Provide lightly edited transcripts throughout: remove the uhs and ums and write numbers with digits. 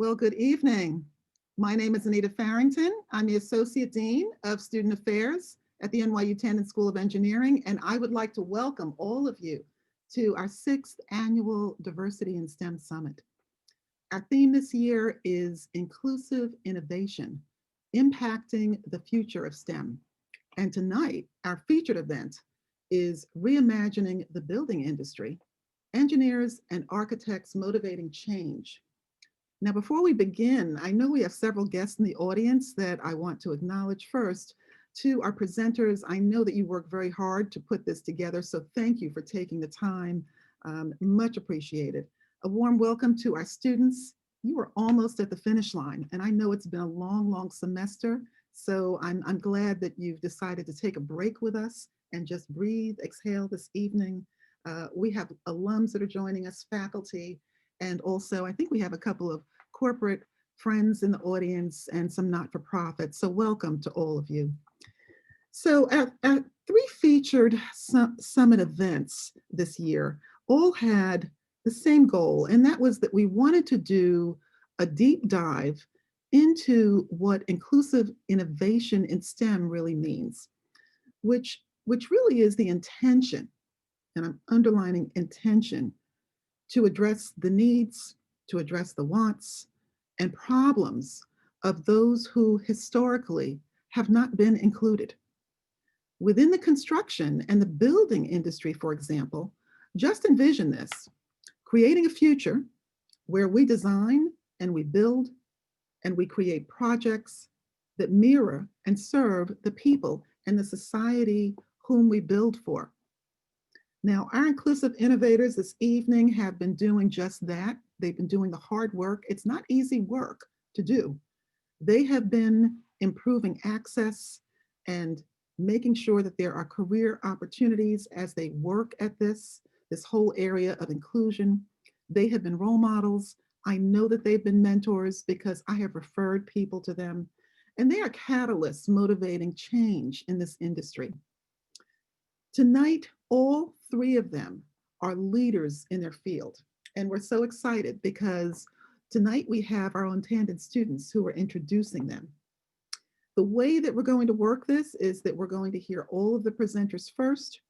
Well, good evening. My name is Anita Farrington. I'm the Associate Dean of Student Affairs at the NYU Tandon School of Engineering, and I would like to welcome all of you to our 6th annual Diversity in STEM Summit. Our theme this year is Inclusive Innovation, Impacting the Future of STEM. And tonight, our featured event is Reimagining the Building Industry, Engineers and Architects Motivating Change. Now, before we begin, I know we have several guests in the audience that I want to acknowledge first. To our presenters, I know that you worked very hard to put this together, so thank you for taking the time. Much appreciated. A warm welcome to our students. You are almost at the finish line, and I know it's been a long, long semester, so I'm glad that you've decided to take a break with us and just breathe, exhale this evening. We have alums that are joining us, faculty, and also I think we have a couple of corporate friends in the audience and some not-for-profits. So welcome to all of you. So our 3 featured summit events this year all had the same goal, and that was that we wanted to do a deep dive into what inclusive innovation in STEM really means, which really is the intention, and I'm underlining intention, to address the needs, to address the wants and problems of those who historically have not been included. Within the construction and the building industry, for example, just envision this, creating a future where we design and we build and we create projects that mirror and serve the people and the society whom we build for. Now, our inclusive innovators this evening have been doing just that. They've been doing the hard work. It's not easy work to do. They have been improving access and making sure that there are career opportunities as they work at this whole area of inclusion. They have been role models. I know that they've been mentors because I have referred people to them, and they are catalysts motivating change in this industry. Tonight, all 3 of them are leaders in their field. And we're so excited because tonight we have our own Tandon students who are introducing them. The way that we're going to work this is that we're going to hear all of the presenters first.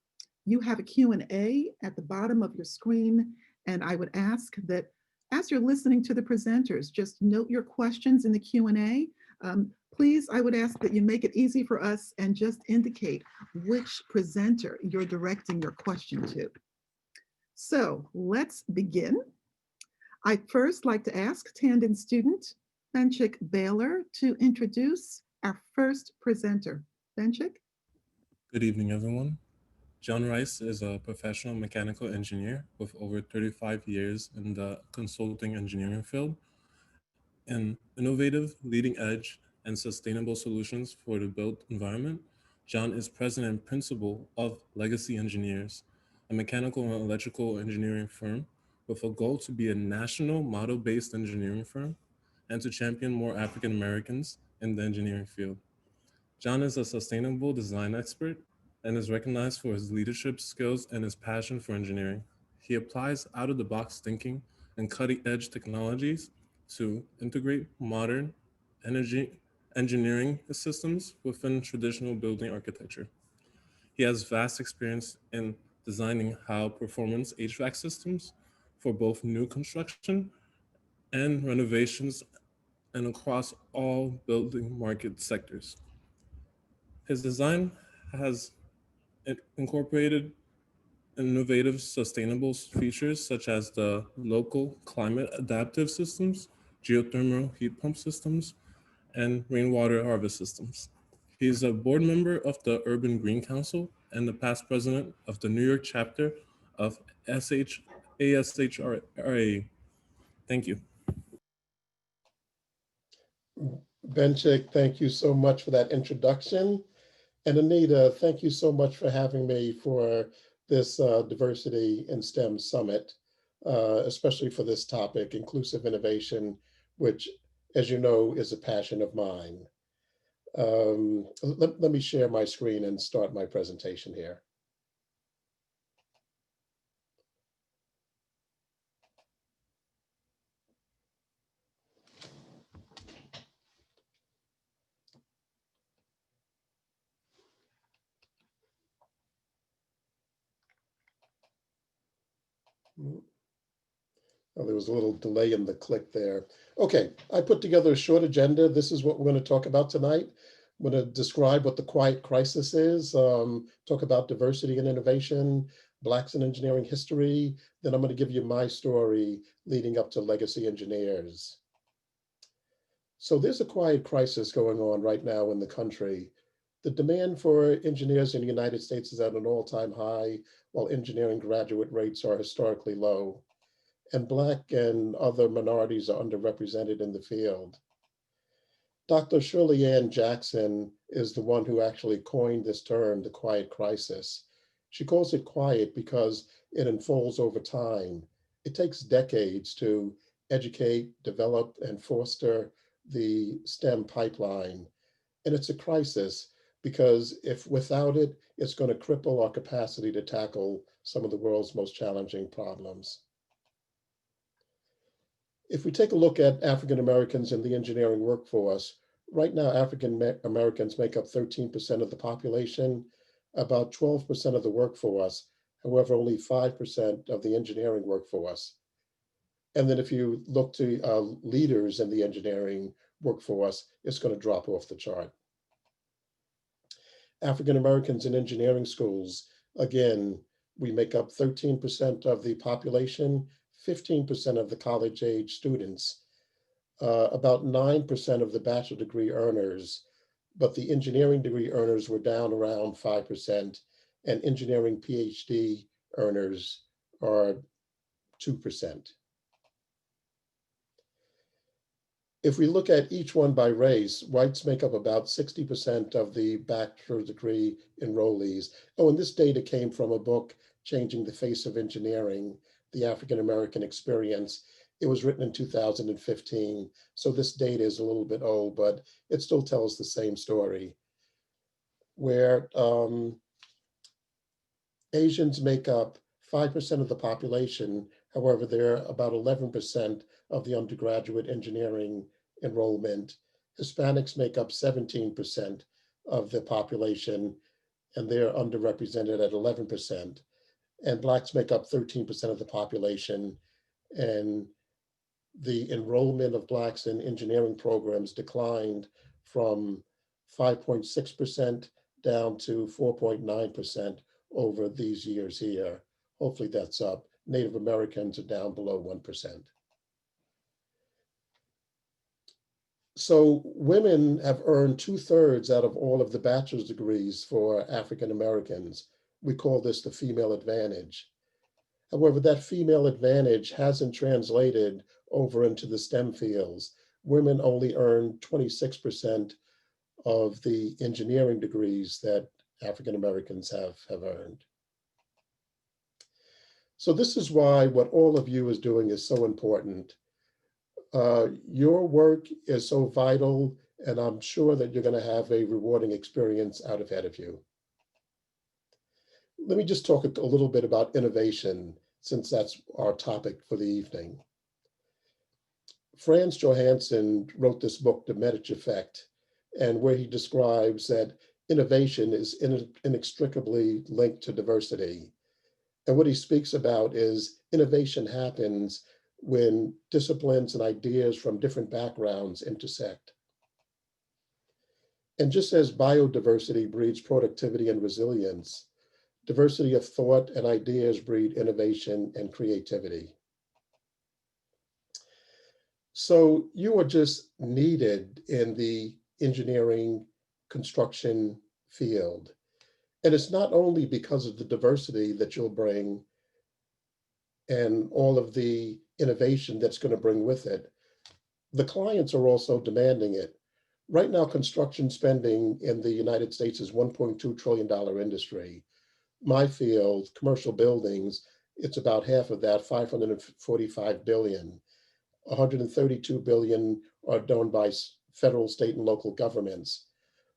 You have a Q&A at the bottom of your screen, and I would ask that as you're listening to the presenters, just note your questions in the Q&A. Please, I would ask that you make it easy for us and just indicate which presenter you're directing your question to. So let's begin. I'd first like to ask Tandon student Benchik Baylor to introduce our first presenter. Benchik? Good evening, everyone. John Rice is a professional mechanical engineer with over 35 years in the consulting engineering field in innovative, leading edge, and sustainable solutions for the built environment. John is president and principal of Legacy Engineers, a mechanical and electrical engineering firm with a goal to be a national model-based engineering firm and to champion more African Americans in the engineering field. John is a sustainable design expert and is recognized for his leadership skills and his passion for engineering. He applies out of the box thinking and cutting edge technologies to integrate modern energy engineering systems within traditional building architecture. He has vast experience in designing high performance HVAC systems for both new construction and renovations and across all building market sectors. His design has incorporated innovative sustainable features such as the local climate adaptive systems, geothermal heat pump systems, and rainwater harvest systems. He is a board member of the Urban Green Council and the past president of the New York chapter of ASHRA. Thank you. Benchik, thank you so much for that introduction. And Anita, thank you so much for having me for this Diversity in STEM Summit, especially for this topic, inclusive innovation, which, as you know, is a passion of mine. Let me share my screen and start my presentation here. Oh, there was a little delay in the click there. Okay, I put together a short agenda. This is what we're going to talk about tonight. I'm going to describe what the quiet crisis is, talk about diversity and innovation, Blacks in engineering history. Then I'm going to give you my story leading up to legacy engineers. So there's a quiet crisis going on right now in the country. The demand for engineers in the United States is at an all-time high, while engineering graduate rates are historically low, and Black and other minorities are underrepresented in the field. Dr. Shirley Ann Jackson is the one who actually coined this term, the quiet crisis. She calls it quiet because it unfolds over time. It takes decades to educate, develop, and foster the STEM pipeline. And it's a crisis because if without it, it's going to cripple our capacity to tackle some of the world's most challenging problems. If we take a look at African Americans in the engineering workforce, right now African Americans make up 13% of the population, about 12% of the workforce, however, only 5% of the engineering workforce. And then if you look to leaders in the engineering workforce, it's going to drop off the chart. African Americans in engineering schools, again, we make up 13% of the population, 15% of the college age students, about 9% of the bachelor degree earners, but the engineering degree earners were down around 5%, and engineering PhD earners are 2%. If we look at each one by race, whites make up about 60% of the bachelor degree enrollees. Oh, and this data came from a book, Changing the Face of Engineering, the African American Experience. It was written in 2015, so this data is a little bit old, but it still tells the same story, where Asians make up 5% of the population. However, they're about 11% of the undergraduate engineering enrollment. Hispanics make up 17% of the population, and they're underrepresented at 11%. And Blacks make up 13% of the population, and the enrollment of Blacks in engineering programs declined from 5.6% down to 4.9% over these years here. Hopefully that's up. Native Americans are down below 1%. So women have earned 2/3 out of all of the bachelor's degrees for African Americans. We call this the female advantage. However, that female advantage hasn't translated over into the STEM fields. Women only earn 26% of the engineering degrees that African Americans have earned. So this is why what all of you is doing is so important. Your work is so vital, and I'm sure that you're going to have a rewarding experience out ahead of you. Let me just talk a little bit about innovation, since that's our topic for the evening. Franz Johansson wrote this book, The Medici Effect, and where he describes that innovation is inextricably linked to diversity. And what he speaks about is innovation happens when disciplines and ideas from different backgrounds intersect. And just as biodiversity breeds productivity and resilience, diversity of thought and ideas breed innovation and creativity. So you are just needed in the engineering construction field. And it's not only because of the diversity that you'll bring and all of the innovation that's going to bring with it. The clients are also demanding it. Right now, construction spending in the United States is $1.2 trillion industry. My field, commercial buildings, it's about half of that, 545 billion. 132 billion are done by federal, state, and local governments.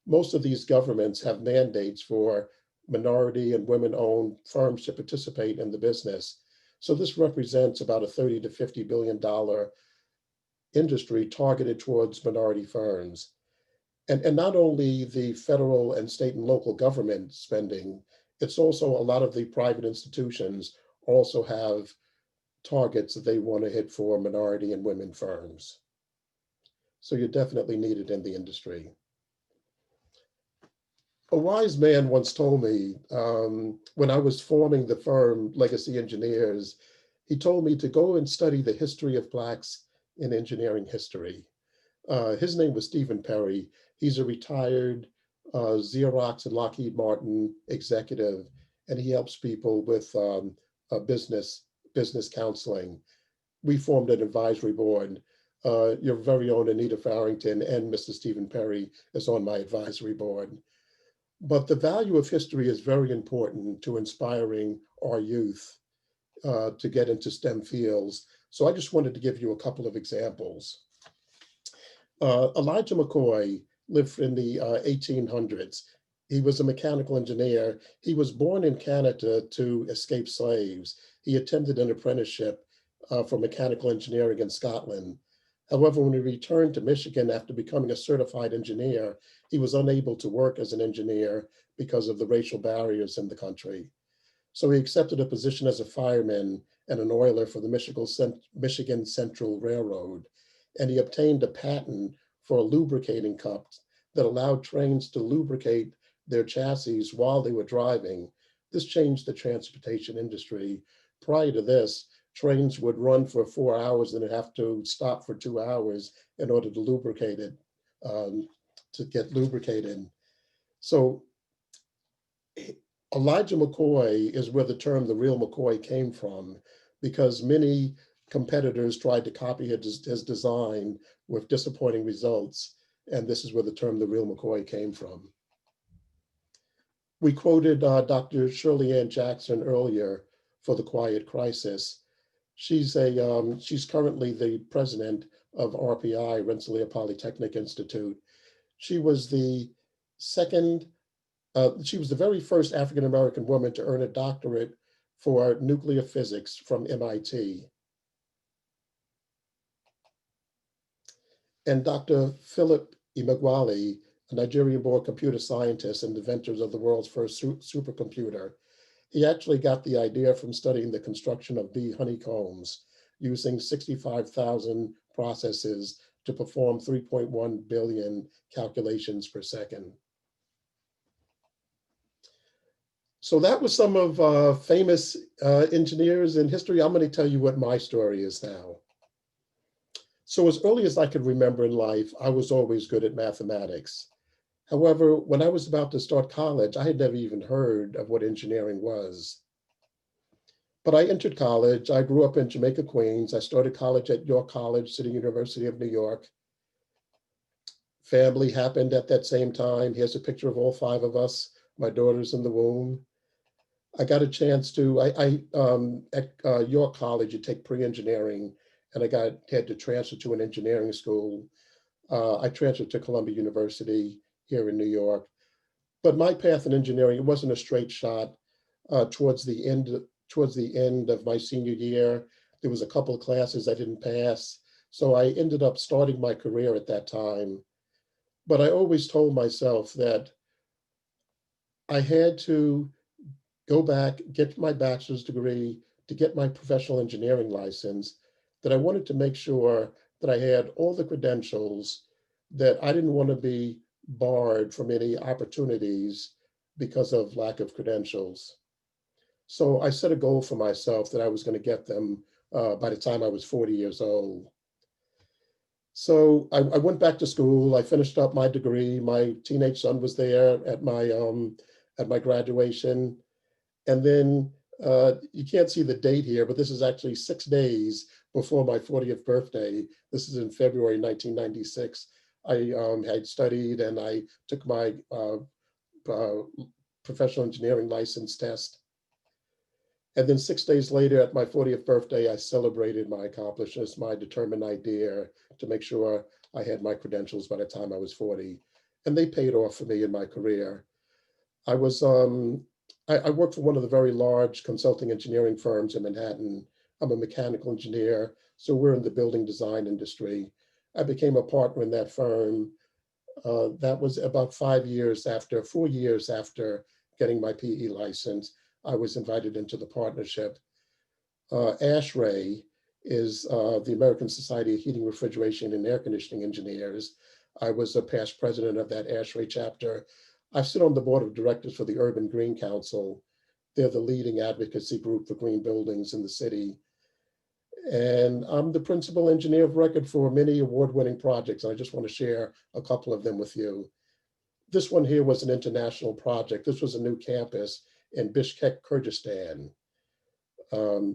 Most of these governments have mandates for minority and women-owned firms to participate in the business. So this represents about a $30 to $50 billion industry targeted towards minority firms. And not only the federal and state and local government spending, it's also a lot of the private institutions also have targets that they want to hit for minority and women firms. So you're definitely needed in the industry. A wise man once told me when I was forming the firm Legacy Engineers, he told me to go and study the history of Blacks in engineering history. His name was Stephen Perry. He's a retired Xerox and Lockheed Martin executive, and he helps people with business counseling. We formed an advisory board. Your very own Anita Farrington and Mr. Stephen Perry is on my advisory board. But the value of history is very important to inspiring our youth to get into STEM fields. So I just wanted to give you a couple of examples. Elijah McCoy lived in the 1800s. He was a mechanical engineer. He was born in Canada to escape slaves. He attended an apprenticeship for mechanical engineering in Scotland. However, when he returned to Michigan after becoming a certified engineer, he was unable to work as an engineer because of the racial barriers in the country. So he accepted a position as a fireman and an oiler for the Michigan Central Railroad, and he obtained a patent for a lubricating cup that allowed trains to lubricate their chassis while they were driving. This changed the transportation industry. Prior to this, trains would run for 4 hours and they'd have to stop for 2 hours in order to lubricate it, to get lubricated. So Elijah McCoy is where the term the real McCoy came from, because many competitors tried to copy his design with disappointing results. And this is where the term the real McCoy came from. We quoted Dr. Shirley Ann Jackson earlier for the Quiet Crisis. She's currently the president of RPI, Rensselaer Polytechnic Institute. She was the very first African-American woman to earn a doctorate for nuclear physics from MIT. And Dr. Philip Emeagwali, a Nigerian-born computer scientist and inventor of the world's first supercomputer. He actually got the idea from studying the construction of bee honeycombs, using 65,000 processes to perform 3.1 billion calculations per second. So that was some of famous engineers in history. I'm going to tell you what my story is now. So as early as I could remember in life, I was always good at mathematics. However, when I was about to start college, I had never even heard of what engineering was. But I entered college. I grew up in Jamaica, Queens. I started college at York College, City University of New York. Family happened at that same time. Here's a picture of all 5 of us. My daughter's in the womb. I got a chance to, at York College, you take pre-engineering, and I had to transfer to an engineering school. I transferred to Columbia University here in New York. But my path in engineering, it wasn't a straight shot. Towards the end of my senior year, there was a couple of classes I didn't pass. So I ended up starting my career at that time. But I always told myself that I had to go back, get my bachelor's degree, to get my professional engineering license, that I wanted to make sure that I had all the credentials, that I didn't want to be barred from any opportunities because of lack of credentials. So I set a goal for myself that I was going to get them by the time I was 40 years old. So I went back to school. I finished up my degree. My teenage son was there at my graduation. And then you can't see the date here, but this is actually 6 days before my 40th birthday. This is in February 1996. I had studied and I took my professional engineering license test. And then 6 days later at my 40th birthday, I celebrated my accomplishments, my determined idea to make sure I had my credentials by the time I was 40. And they paid off for me in my career. I worked for one of the very large consulting engineering firms in Manhattan. I'm a mechanical engineer, so we're in the building design industry. I became a partner in that firm. That was about 4 years after getting my PE license. I was invited into the partnership. ASHRAE is the American Society of Heating, Refrigeration, and Air Conditioning Engineers. I was a past president of that ASHRAE chapter. I sit on the board of directors for the Urban Green Council. They're the leading advocacy group for green buildings in the city. And I'm the principal engineer of record for many award-winning projects. I just want to share a couple of them with you. This one here was an international project. This was a new campus in Bishkek, Kyrgyzstan.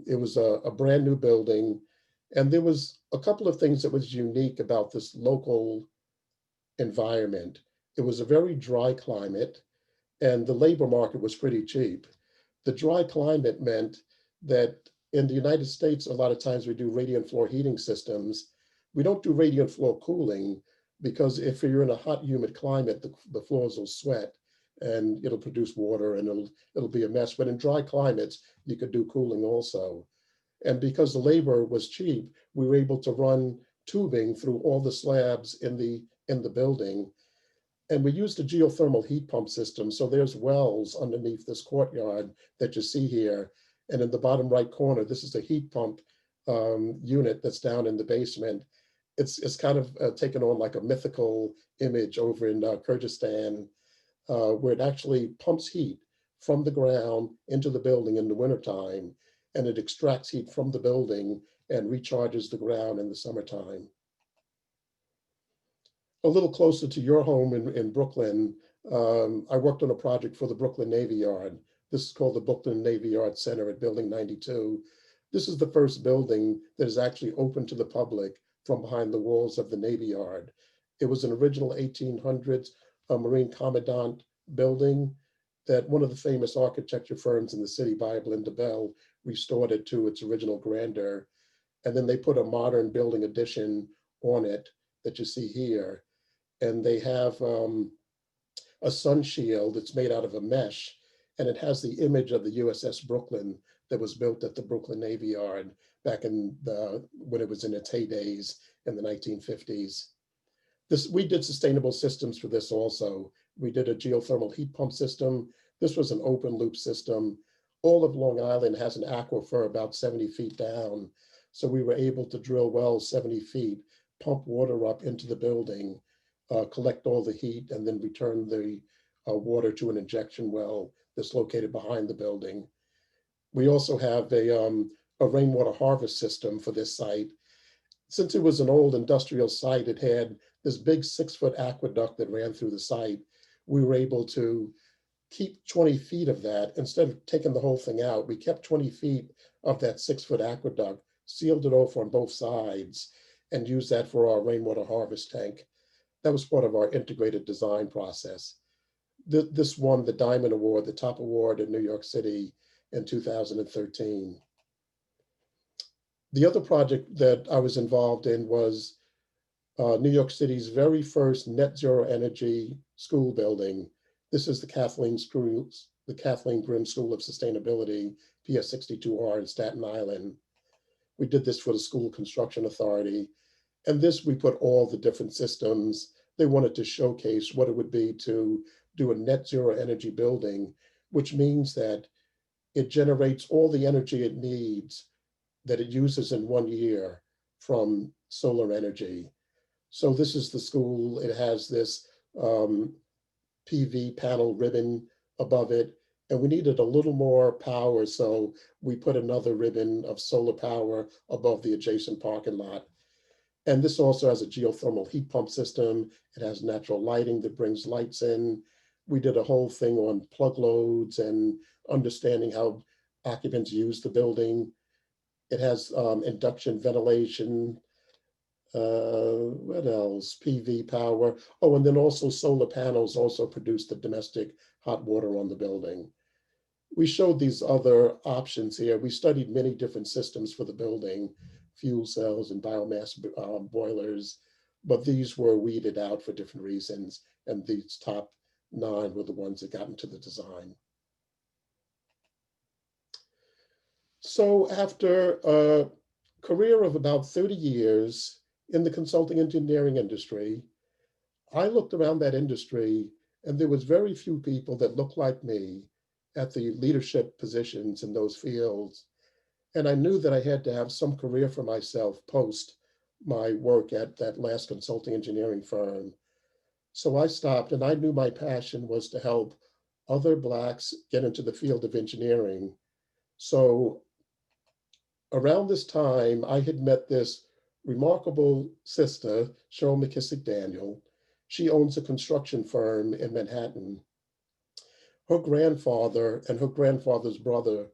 It was a brand new building, and there was a couple of things that was unique about this local environment. It was a very dry climate, and the labor market was pretty cheap. The dry climate meant that in the United States, a lot of times we do radiant floor heating systems. We don't do radiant floor cooling because if you're in a hot, humid climate, the floors will sweat and it'll produce water and it'll be a mess. But in dry climates, you could do cooling also. And because the labor was cheap, we were able to run tubing through all the slabs in the building. And we used a geothermal heat pump system. So there's wells underneath this courtyard that you see here. And in the bottom right corner, this is a heat pump unit that's down in the basement. It's kind of taken on like a mythical image over in Kyrgyzstan, where it actually pumps heat from the ground into the building in the wintertime, and it extracts heat from the building and recharges the ground in the summertime. A little closer to your home in Brooklyn, I worked on a project for the Brooklyn Navy Yard. This is called the Brooklyn Navy Yard Center at Building 92. This is the first building that is actually open to the public from behind the walls of the Navy Yard. It was an original 1800s Marine Commandant building that one of the famous architecture firms in the city, Bible and DeBell, restored it to its original grandeur. And then they put a modern building addition on it that you see here. And they have a sun shield that's made out of a mesh, and it has the image of the USS Brooklyn that was built at the Brooklyn Navy Yard back in when it was in its heydays in the 1950s. We did sustainable systems for this also. We did a geothermal heat pump system. This was an open loop system. All of Long Island has an aquifer about 70 feet down. So we were able to drill wells 70 feet, pump water up into the building, collect all the heat, and then return the water to an injection well that's located behind the building. We also have a rainwater harvest system for this site. Since it was an old industrial site, it had this big 6-foot aqueduct that ran through the site. We were able to keep 20 feet of that. Instead of taking the whole thing out, we kept 20 feet of that 6-foot aqueduct, sealed it off on both sides, and used that for our rainwater harvest tank. That was part of our integrated design process. This won the Diamond Award, the top award in New York City in 2013. The other project that I was involved in was New York City's very first net zero energy school building. This is the Kathleen Grimm School of Sustainability, PS 62R in Staten Island. We did this for the School Construction Authority. And this, we put all the different systems. They wanted to showcase what it would be to do a net zero energy building, which means that it generates all the energy it needs that it uses in 1 year from solar energy. So this is the school. It has this PV panel ribbon above it, and we needed a little more power. So we put another ribbon of solar power above the adjacent parking lot. And this also has a geothermal heat pump system. It has natural lighting that brings lights in. We did a whole thing on plug loads and understanding how occupants use the building. It has induction ventilation. What else? PV power. Oh, and then also solar panels also produce the domestic hot water on the building. We showed these other options here. We studied many different systems for the building, fuel cells and biomass boilers, but these were weeded out for different reasons. And these top 9 were the ones that got into the design. So after a career of about 30 years in the consulting engineering industry, I looked around that industry and there was very few people that looked like me at the leadership positions in those fields. And I knew that I had to have some career for myself post my work at that last consulting engineering firm. So I stopped, and I knew my passion was to help other Blacks get into the field of engineering. So around this time, I had met this remarkable sister, Cheryl McKissick Daniel. She owns a construction firm in Manhattan. Her grandfather and her grandfather's brother,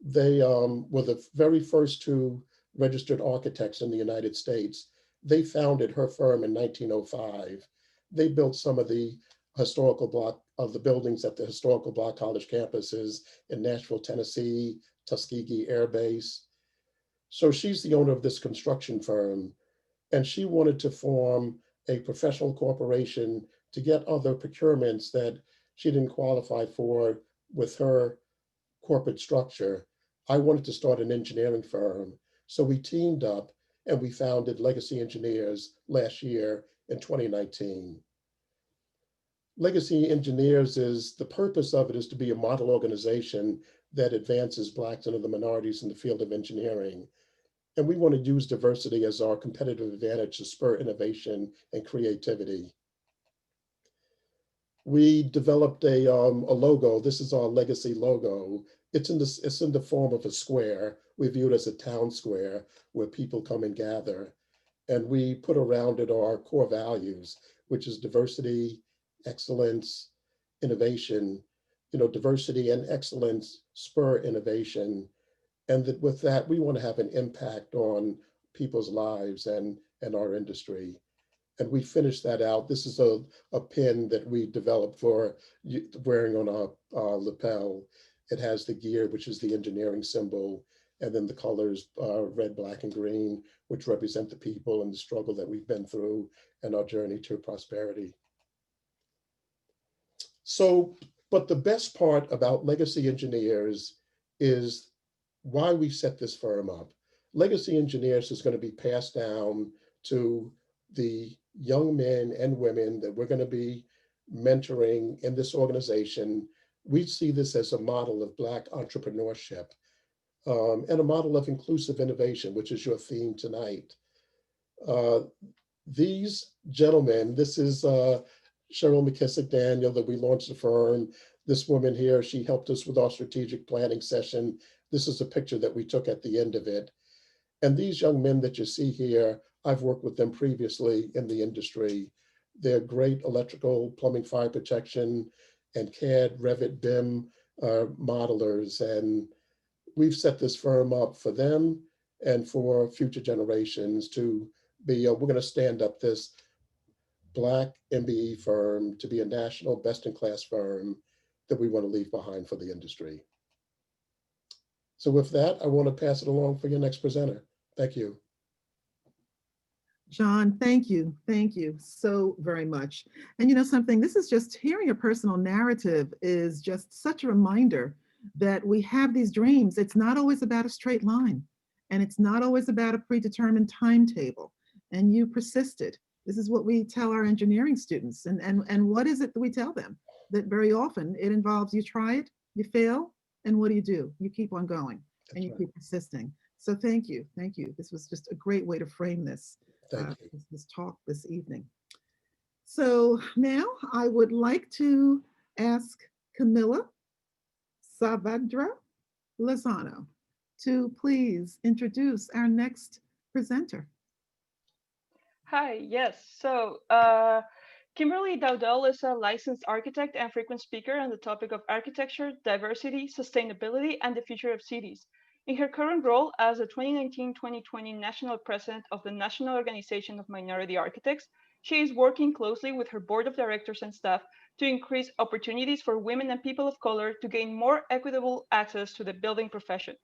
they were the very first two registered architects in the United States. They founded her firm in 1905. They built some of the historical block of the buildings at the historical Block College campuses in Nashville, Tennessee, Tuskegee Air Base. So she's the owner of this construction firm, and she wanted to form a professional corporation to get other procurements that she didn't qualify for with her corporate structure. I wanted to start an engineering firm. So we teamed up and we founded Legacy Engineers last year in 2019. Legacy Engineers is the purpose of it is to be a model organization that advances Blacks and other minorities in the field of engineering. And we want to use diversity as our competitive advantage to spur innovation and creativity. We developed a logo. This is our legacy logo. It's in the form of a square. We view it as a town square where people come and gather. And we put around it our core values, which is diversity, excellence, innovation. You know, diversity and excellence spur innovation. And that with that, we want to have an impact on people's lives and our industry. And we finished that out. This is a pin that we developed for wearing on our lapel. It has the gear, which is the engineering symbol, and then the colors red, black, and green, which represent the people and the struggle that we've been through and our journey to prosperity. So, but the best part about Legacy Engineers is why we set this firm up. Legacy Engineers is going to be passed down to the young men and women that we're going to be mentoring in this organization. We see this as a model of Black entrepreneurship and a model of inclusive innovation, which is your theme tonight. These gentlemen, this is Cheryl McKissick Daniel that we launched the firm. This woman here, she helped us with our strategic planning session. This is a picture that we took at the end of it. And these young men that you see here, I've worked with them previously in the industry. They're great electrical, plumbing, fire protection, and CAD, Revit, BIM modelers. And we've set this firm up for them and for future generations to be, we're going to stand up this Black MBE firm to be a national best-in-class firm that we want to leave behind for the industry. So with that, I want to pass it along for your next presenter. Thank you. John, thank you. Thank you so very much. And you know something, this is just hearing your personal narrative is just such a reminder that we have these dreams. It's not always about a straight line, and it's not always about a predetermined timetable. And you persisted. This is what we tell our engineering students. And what is it that we tell them? That very often it involves you try it, you fail, and what do? You keep on going and you keep persisting. So thank you. Thank you. This was just a great way to frame this. Thank you. This talk this evening. So now I would like to ask Camilla Savadra Lozano to please introduce our next presenter. Hi, yes. So Kimberly Dowdell is a licensed architect and frequent speaker on the topic of architecture, diversity, sustainability, and the future of cities. In her current role as the 2019-2020 National President of the National Organization of Minority Architects, she is working closely with her board of directors and staff to increase opportunities for women and people of color to gain more equitable access to the building profession.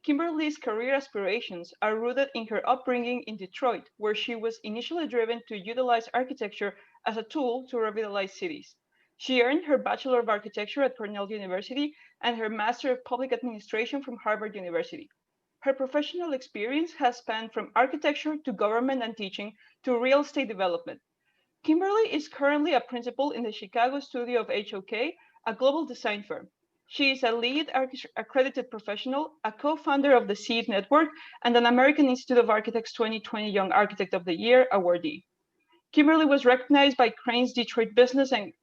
Kimberly's career aspirations are rooted in her upbringing in Detroit, where she was initially driven to utilize architecture as a tool to revitalize cities. She earned her Bachelor of Architecture at Cornell University and her Master of Public Administration from Harvard University. Her professional experience has spanned from architecture to government and teaching to real estate development. Kimberly is currently a principal in the Chicago studio of HOK, a global design firm. She is a lead accredited professional, a co-founder of the SEED Network, and an American Institute of Architects 2020 Young Architect of the Year awardee. Kimberly was recognized by Crain's Detroit Business and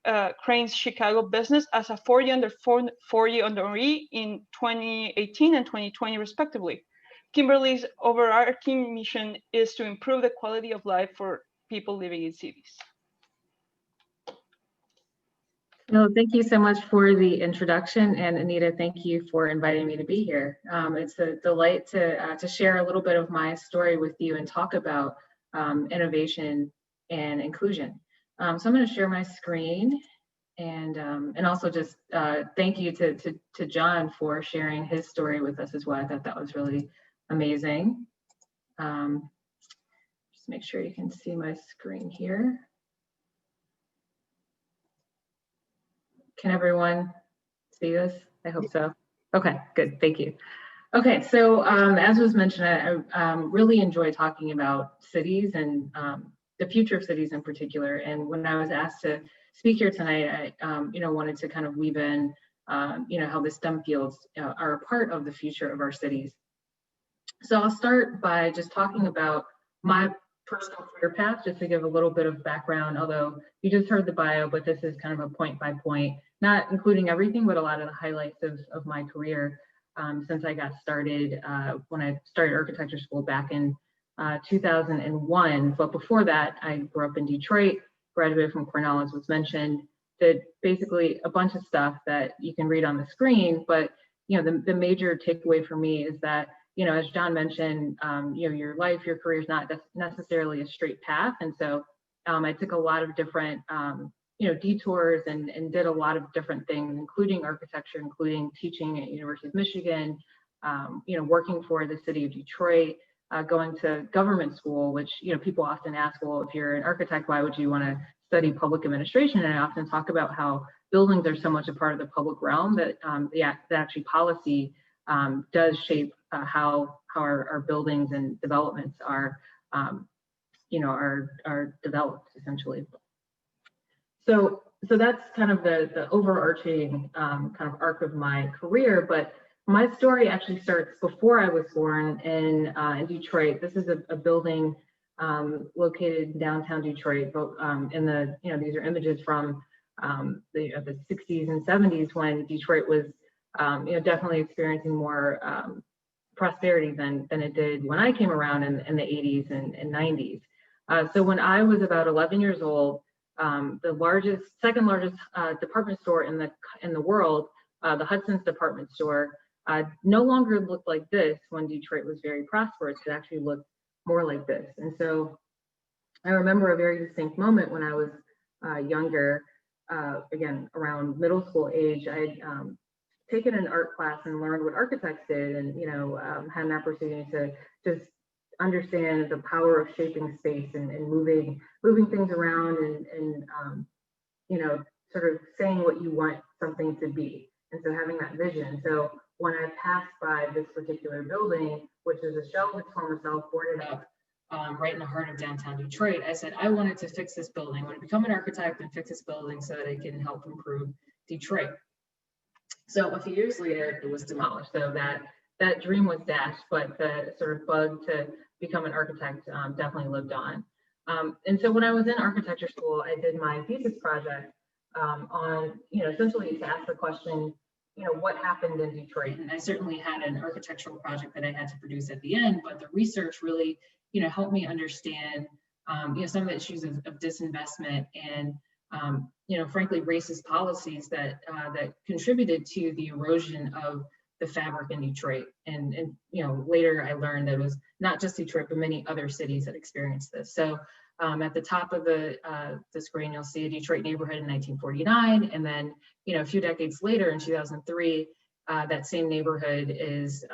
Crain's Chicago Business as a 40 under 40 honoree in 2018 and 2020, respectively. Kimberly's overarching mission is to improve the quality of life for people living in cities. No, thank you so much for the introduction, and Anita, thank you for inviting me to be here. It's a delight to share a little bit of my story with you and talk about innovation and inclusion. So I'm going to share my screen, and also just thank you to John for sharing his story with us as well. I thought that was really amazing. Just make sure you can see my screen here. Can everyone see this? I hope so. Okay, good, thank you. Okay, so as was mentioned, I really enjoy talking about cities and the future of cities in particular. And when I was asked to speak here tonight, I wanted to kind of weave in how the STEM fields are a part of the future of our cities. So I'll start by just talking about my personal career path, just to give a little bit of background, although you just heard the bio, but this is kind of a point by point, not including everything, but a lot of the highlights of my career since I got started when I started architecture school back in 2001. But before that, I grew up in Detroit, graduated from Cornell, as was mentioned, did basically a bunch of stuff that you can read on the screen. But the major takeaway for me is that as John mentioned, your life, your career is not necessarily a straight path. And so I took a lot of different, detours and did a lot of different things, including architecture, including teaching at University of Michigan, working for the city of Detroit, going to government school, which, people often ask, well, if you're an architect, why would you want to study public administration? And I often talk about how buildings are so much a part of the public realm that that actually policy does shape how our buildings and developments are, are developed essentially. So that's kind of the overarching kind of arc of my career. But my story actually starts before I was born in Detroit. This is a building located in downtown Detroit. But in the these are images from the 60s and 70s when Detroit was definitely experiencing more prosperity than it did when I came around in the 80s and 90s. So when I was about 11 years old, the second largest department store in the world, the Hudson's department store, no longer looked like this when Detroit was very prosperous. It actually looked more like this. And so I remember a very distinct moment when I was younger, again, around middle school age. I'd taken an art class and learned what architects did, and had an opportunity to just understand the power of shaping space and moving things around and sort of saying what you want something to be, and so having that vision. So when I passed by this particular building, which is a shell of its former self, boarded up right in the heart of downtown Detroit, I said I wanted to fix this building. I want to become an architect and fix this building so that I can help improve Detroit. So a few years later, it was demolished. So that dream was dashed, but the sort of bug to become an architect definitely lived on. And so when I was in architecture school, I did my thesis project on, essentially to ask the question, what happened in Detroit? And I certainly had an architectural project that I had to produce at the end, but the research really, helped me understand, some of the issues of disinvestment and, frankly, racist policies that contributed to the erosion of the fabric in Detroit. And later I learned that it was not just Detroit, but many other cities that experienced this. So at the top of the screen, you'll see a Detroit neighborhood in 1949. And then, a few decades later in 2003, that same neighborhood is,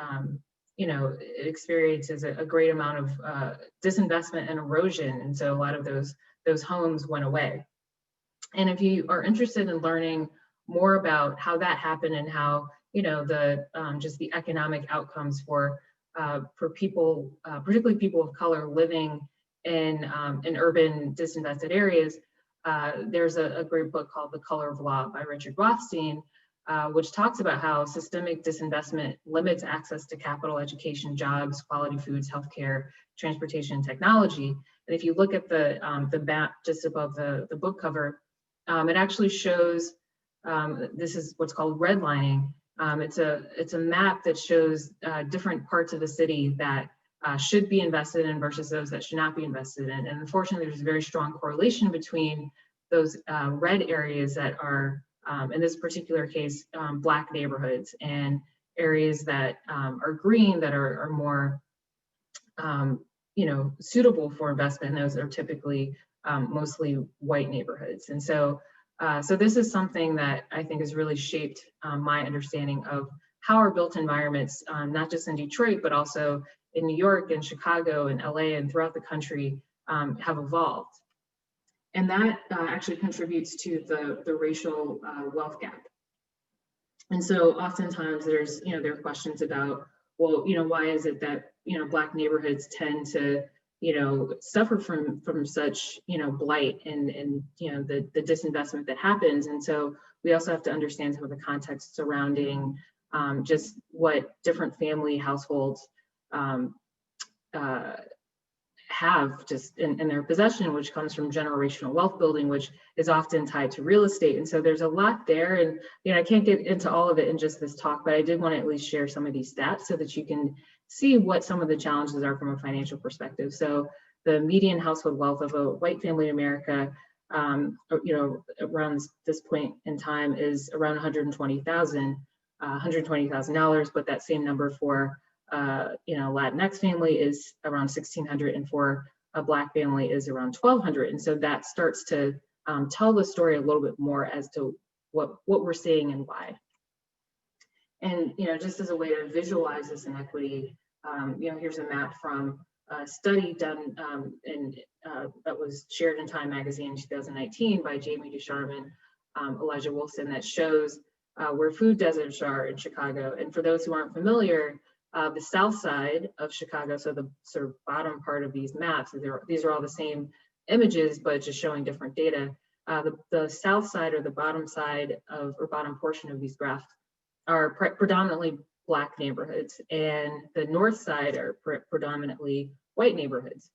it experiences a great amount of disinvestment and erosion. And so a lot of those homes went away. And if you are interested in learning more about how that happened and how, just the economic outcomes for people, particularly people of color living in urban disinvested areas, there's a great book called The Color of Law by Richard Rothstein, which talks about how systemic disinvestment limits access to capital, education, jobs, quality foods, healthcare, transportation, and technology. And if you look at the map just above the book cover, it actually shows, this is what's called redlining. It's a map that shows different parts of the city that should be invested in versus those that should not be invested in. And unfortunately, there's a very strong correlation between those red areas that are, in this particular case, Black neighborhoods, and areas that are green that are more, suitable for investment. And those are typically mostly white neighborhoods. And so, so this is something that I think has really shaped my understanding of how our built environments, not just in Detroit, but also in New York and Chicago and LA and throughout the country, have evolved. And that actually contributes to the racial wealth gap. And so oftentimes there's, there are questions about, well, why is it that, Black neighborhoods tend to, suffer from such, blight and the disinvestment that happens. And so we also have to understand some of the context surrounding just what different family households have just in their possession, which comes from generational wealth building, which is often tied to real estate. And so there's a lot there. And I can't get into all of it in just this talk, but I did want to at least share some of these stats so that you can see what some of the challenges are from a financial perspective. So the median household wealth of a white family in America, around this point in time is around $120,000, but that same number for Latinx family is around 1,600, and for a Black family is around 1,200. And so that starts to tell the story a little bit more as to what we're seeing and why. And just as a way to visualize this inequity, here's a map from a study done that was shared in Time magazine in 2019 by Jamie Ducharme and Elijah Wilson, that shows where food deserts are in Chicago. And for those who aren't familiar, the south side of Chicago, so the sort of bottom part of these maps, these are all the same images, but just showing different data. The south side, or the bottom side of, or bottom portion of these graphs, are predominantly Black neighborhoods, and the north side are predominantly white neighborhoods.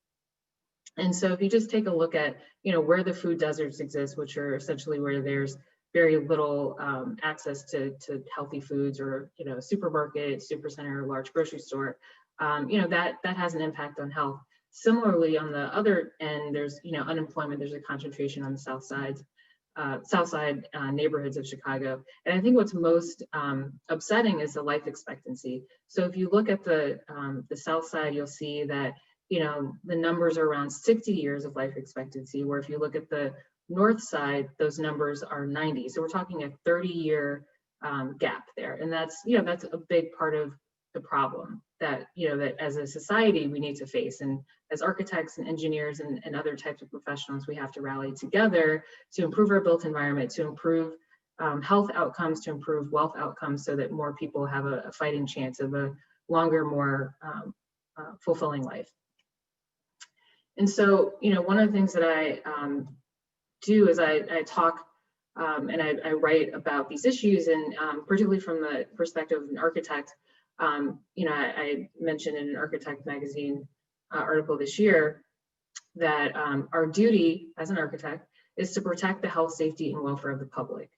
And so if you just take a look at, where the food deserts exist, which are essentially where there's very little access to healthy foods, or supermarket, supercenter, or large grocery store, that has an impact on health. Similarly, on the other end, there's unemployment. There's a concentration on the south side neighborhoods of Chicago. And I think what's most upsetting is the life expectancy. So if you look at the south side, you'll see that the numbers are around 60 years of life expectancy, where if you look at the north side, those numbers are 90. So we're talking a 30-year gap there. And that's a big part of the problem that, that as a society we need to face. And as architects and engineers and other types of professionals, we have to rally together to improve our built environment, to improve health outcomes, to improve wealth outcomes, so that more people have a fighting chance of a longer, more fulfilling life. And so, one of the things that I do is I talk and I write about these issues, and particularly from the perspective of an architect. I mentioned in an Architect magazine article this year that our duty as an architect is to protect the health, safety, and welfare of the public.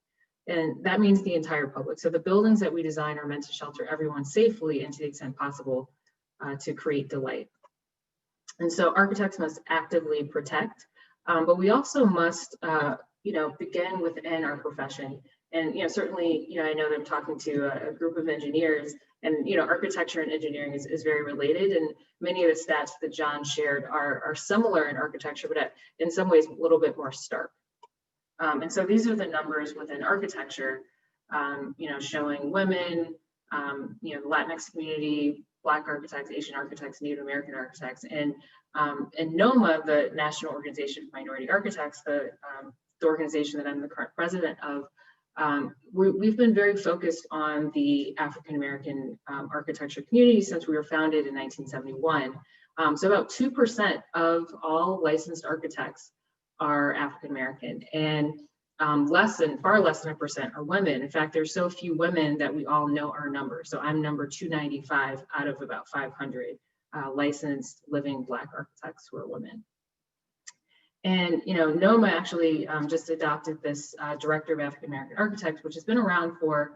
And that means the entire public. So the buildings that we design are meant to shelter everyone safely, and to the extent possible, to create delight. And so architects must actively protect, but we also must, begin within our profession. And certainly, I know that I'm talking to a group of engineers, and architecture and engineering is very related. And many of the stats that John shared are similar in architecture, but in some ways a little bit more stark. And so these are the numbers within architecture, showing women, the Latinx community, Black architects, Asian architects, Native American architects, and NOMA, the National Organization of Minority Architects, the organization that I'm the current president of. We've been very focused on the African American architecture community since we were founded in 1971. So about 2% of all licensed architects are African American, and far less than 1% are women. In fact, there's so few women that we all know our number. So I'm number 295 out of about 500 licensed living Black architects who are women. And NOMA actually just adopted this Director of African American Architects, which has been around for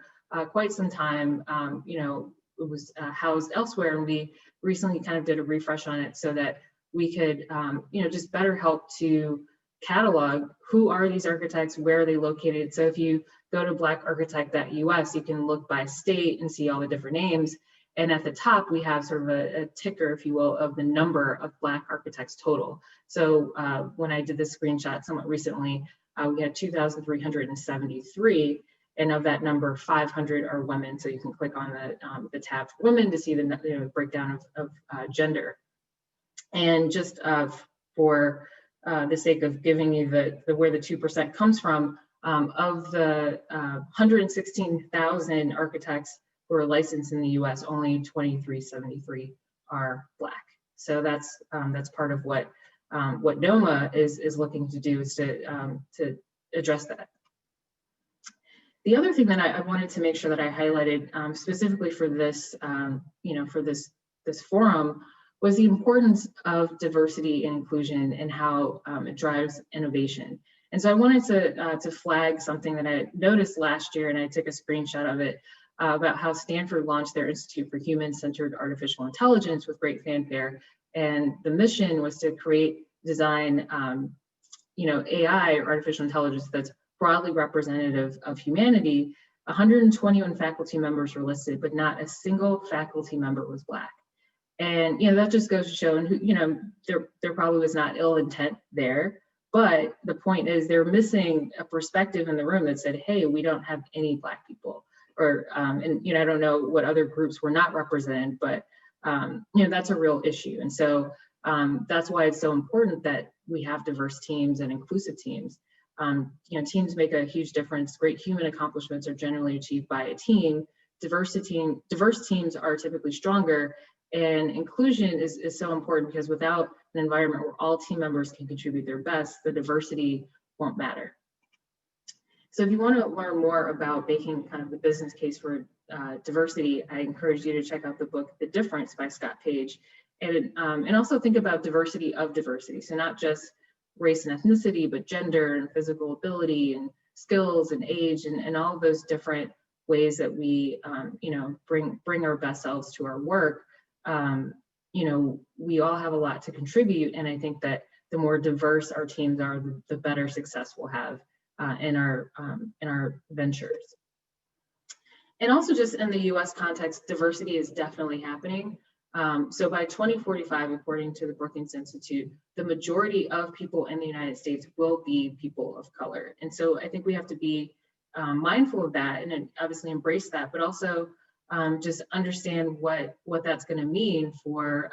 quite some time. It was housed elsewhere, and we recently kind of did a refresh on it so that we could, just better help to catalog who are these architects, where are they located. So if you go to blackarchitect.us, you can look by state and see all the different names. And at the top, we have sort of a ticker, if you will, of the number of Black architects total. So when I did this screenshot somewhat recently, we had 2,373. And of that number, 500 are women. So you can click on the tab for women to see the breakdown of gender. And just for the sake of giving you where the 2% comes from, of the 116,000 architects who are licensed in the U.S., only 2,373 are Black. So that's part of what NOMA is looking to do, is to address that. The other thing that I wanted to make sure that I highlighted specifically for this, this forum, was the importance of diversity and inclusion and how it drives innovation. And so I wanted to flag something that I noticed last year, and I took a screenshot of it, about how Stanford launched their Institute for Human-Centered Artificial Intelligence with great fanfare. And the mission was to create, design, AI, or artificial intelligence, that's broadly representative of humanity. 121 faculty members were listed, but not a single faculty member was Black. And that just goes to show, and there probably was not ill intent there, but the point is they're missing a perspective in the room that said, hey, we don't have any Black people. Or and I don't know what other groups were not represented, but that's a real issue. And so that's why it's so important that we have diverse teams and inclusive teams. Teams make a huge difference. Great human accomplishments are generally achieved by a team. Diverse teams are typically stronger, and inclusion is so important, because without an environment where all team members can contribute their best, the diversity won't matter. So if you want to learn more about making kind of the business case for diversity, I encourage you to check out the book, The Difference by Scott Page, and also think about diversity of diversity. So not just race and ethnicity, but gender and physical ability and skills and age and all of those different ways that we, bring our best selves to our work. We all have a lot to contribute, and I think that the more diverse our teams are, the better success we'll have in our ventures. And also, just in the U.S. context, diversity is definitely happening. So by 2045, according to the Brookings Institute, the majority of people in the United States will be people of color. And so I think we have to be mindful of that and obviously embrace that, but also just understand what that's going to mean for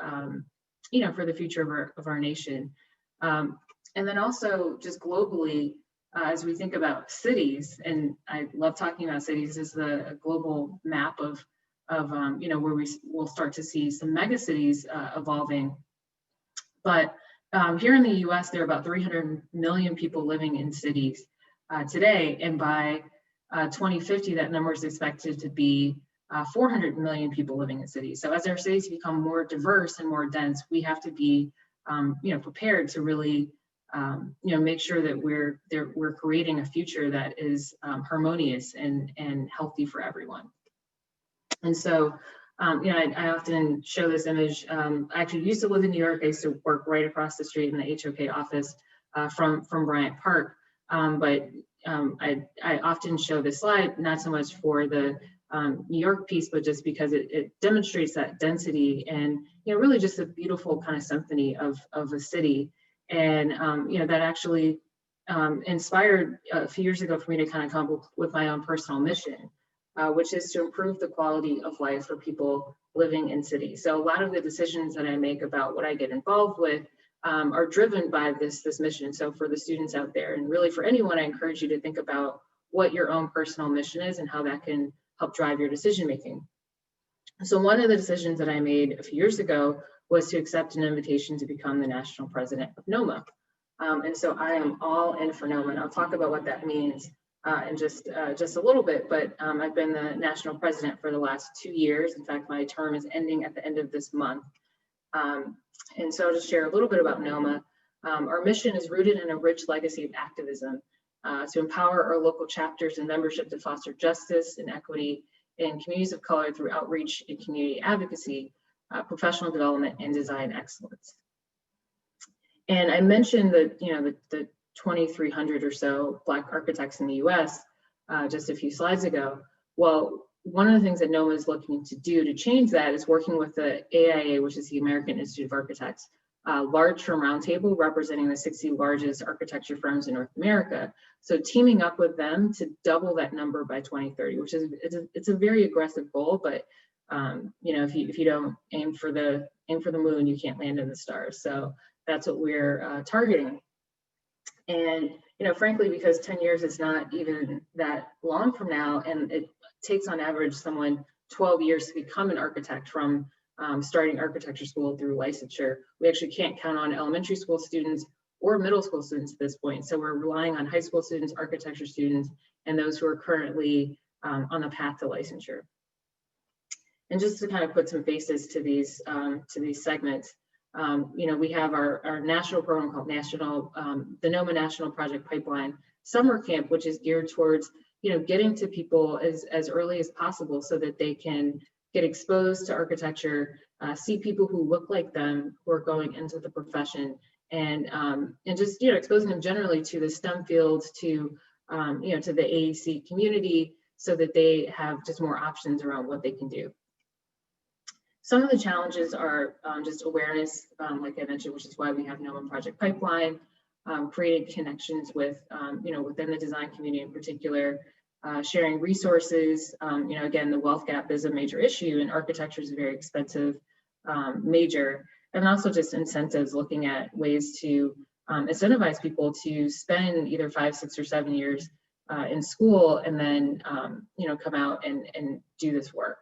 for the future of our nation. And then also just globally, as we think about cities, and I love talking about cities, this is a global map of where we'll start to see some mega cities evolving. But here in the US, there are about 300 million people living in cities today. And by 2050, that number is expected to be 400 million people living in cities. So as our cities become more diverse and more dense, we have to be prepared to really make sure that we're creating a future that is harmonious and healthy for everyone. And so, I often show this image. I actually used to live in New York. I used to work right across the street in the HOK office from Bryant Park. But I often show this slide, not so much for the New York piece, but just because it demonstrates that density and, really just a beautiful kind of symphony of a city. And, that actually inspired a few years ago for me to kind of come up with my own personal mission, which is to improve the quality of life for people living in cities. So a lot of the decisions that I make about what I get involved with are driven by this mission. So for the students out there, and really for anyone, I encourage you to think about what your own personal mission is and how that can help drive your decision making. So one of the decisions that I made a few years ago was to accept an invitation to become the national president of NOMA. And so I am all in for NOMA, and I'll talk about what that means in just a little bit. But I've been the national president for the last 2 years. In fact, my term is ending at the end of this month. And so I'll just share a little bit about NOMA. Our mission is rooted in a rich legacy of activism to empower our local chapters and membership to foster justice and equity in communities of color through outreach and community advocacy, professional development, and design excellence. And I mentioned that, the 2,300 or so Black architects in the US just a few slides ago. Well, one of the things that NOMA is looking to do to change that is working with the AIA, which is the American Institute of Architects, large firm roundtable representing the 60 largest architecture firms in North America. So teaming up with them to double that number by 2030, which is it's a very aggressive goal, but if you don't aim for the moon, you can't land in the stars. So that's what we're targeting. And frankly, because 10 years is not even that long from now, and it takes on average someone 12 years to become an architect from starting architecture school through licensure. We actually can't count on elementary school students or middle school students at this point. So we're relying on high school students, architecture students, and those who are currently on the path to licensure. And just to kind of put some faces to these segments, we have our national program called the NOMA National Project Pipeline Summer Camp, which is geared towards getting to people as early as possible so that they can get exposed to architecture, see people who look like them who are going into the profession, and just exposing them generally to the STEM fields, to to the AEC community, so that they have just more options around what they can do. Some of the challenges are just awareness, like I mentioned, which is why we have NOMA Project Pipeline, creating connections with, within the design community in particular, sharing resources. Again, the wealth gap is a major issue, and architecture is a very expensive major. And also just incentives, looking at ways to incentivize people to spend either 5, 6, or 7 years in school, and then come out and do this work.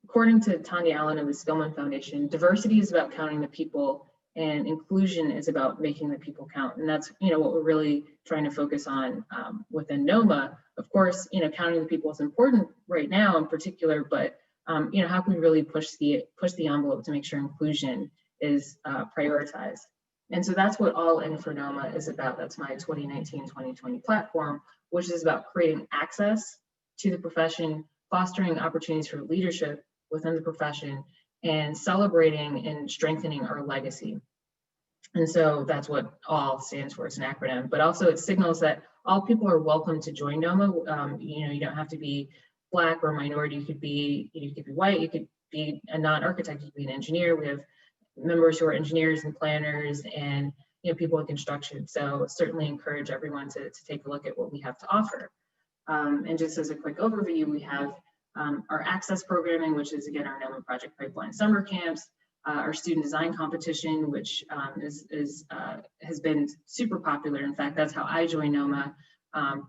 According to Tanya Allen of the Skillman Foundation, diversity is about counting the people, and inclusion is about making the people count. And that's what we're really trying to focus on within NOMA. Of course, counting the people is important right now in particular, but how can we really push the envelope to make sure inclusion is prioritized? And so that's what All In for NOMA is about. That's my 2019-2020 platform, which is about creating access to the profession, fostering opportunities for leadership within the profession, and celebrating and strengthening our legacy. And so that's what ALL stands for. It's an acronym, but also it signals that all people are welcome to join NOMA. You don't have to be Black or minority. You could be white. You could be a non-architect. You could be an engineer. We have members who are engineers and planners, and people in construction. So certainly encourage everyone to take a look at what we have to offer. And just as a quick overview, we have our access programming, which is again our NOMA Project Pipeline summer camps, our student design competition, which has been super popular. In fact, that's how I joined NOMA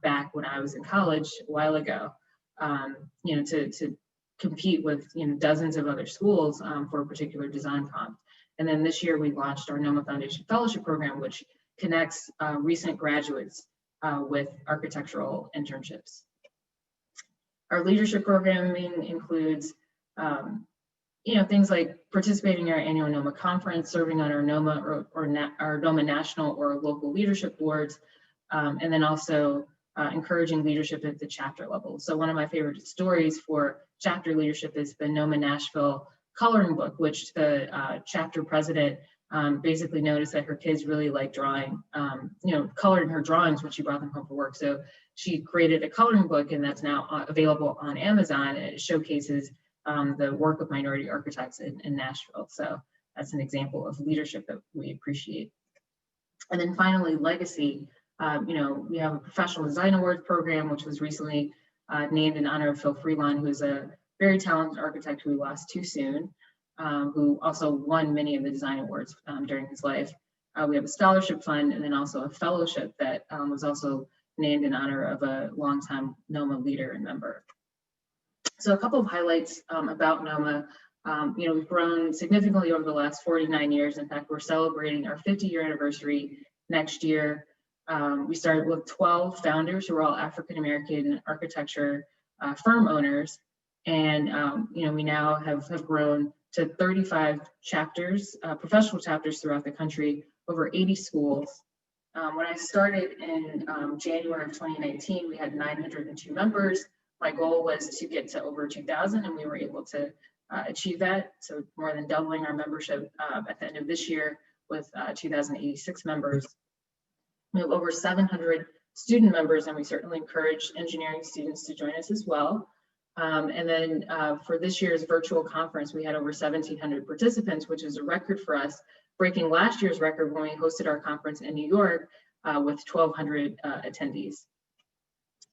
back when I was in college a while ago. To compete with dozens of other schools for a particular design prompt. And then this year we launched our NOMA Foundation Fellowship Program, which connects recent graduates with architectural internships. Our leadership programming includes things like participating in our annual NOMA conference, serving on our NOMA our NOMA national or local leadership boards, and then also encouraging leadership at the chapter level. So one of my favorite stories for chapter leadership is the NOMA Nashville coloring book, which the chapter president basically noticed that her kids really like drawing, coloring her drawings when she brought them home for work. So she created a coloring book, and that's now available on Amazon, and it showcases the work of minority architects in Nashville. So that's an example of leadership that we appreciate. And then finally, legacy. We have a professional design awards program, which was recently named in honor of Phil Freelon, who is a very talented architect who we lost too soon, who also won many of the design awards during his life. We have a scholarship fund, and then also a fellowship that was also named in honor of a longtime NOMA leader and member. So a couple of highlights about NOMA. We've grown significantly over the last 49 years. In fact, we're celebrating our 50-year anniversary next year. We started with 12 founders who are all African-American architecture firm owners. And, we now have grown to 35 chapters, professional chapters throughout the country, over 80 schools. When I started in January of 2019, we had 902 members. My goal was to get to over 2,000, and we were able to achieve that. So more than doubling our membership at the end of this year with 2,086 members. We have over 700 student members, and we certainly encourage engineering students to join us as well. And then for this year's virtual conference, we had over 1,700 participants, which is a record for us, breaking last year's record when we hosted our conference in New York with 1,200 attendees.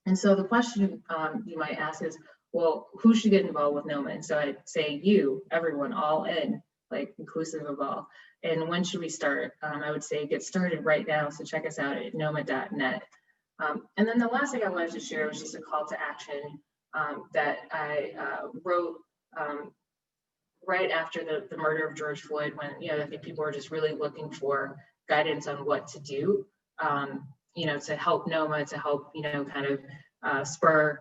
And so the question you might ask is, well, who should get involved with NOMA? And so I'd say you, everyone, all in, like inclusive of all. And when should we start? I would say get started right now. So check us out at noma.net. And then the last thing I wanted to share was just a call to action that I wrote right after the murder of George Floyd, when I think people are just really looking for guidance on what to do, to help NOMA, to help kind of spur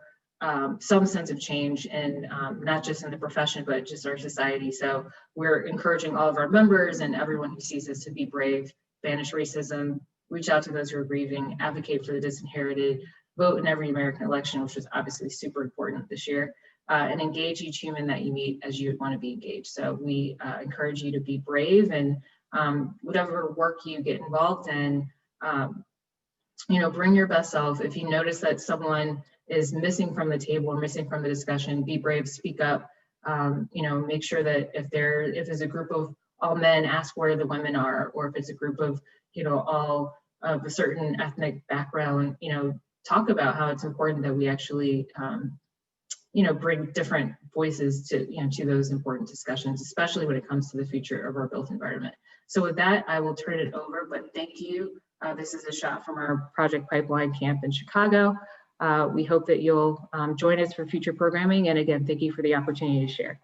some sense of change, and not just in the profession, but just our society. So we're encouraging all of our members and everyone who sees us to be brave, banish racism, reach out to those who are grieving, advocate for the disinherited, vote in every American election, which is obviously super important this year, and engage each human that you meet as you would want to be engaged. So we encourage you to be brave, and whatever work you get involved in, bring your best self. If you notice that someone is missing from the table or missing from the discussion, be brave, speak up. Make sure that if there's a group of all men, ask where the women are, or if it's a group of all of a certain ethnic background, talk about how it's important that we actually bring different voices to those important discussions, especially when it comes to the future of our built environment. So with that, I will turn it over, but thank you. This is a shot from our Project Pipeline camp in Chicago. We hope that you'll join us for future programming. And again, thank you for the opportunity to share.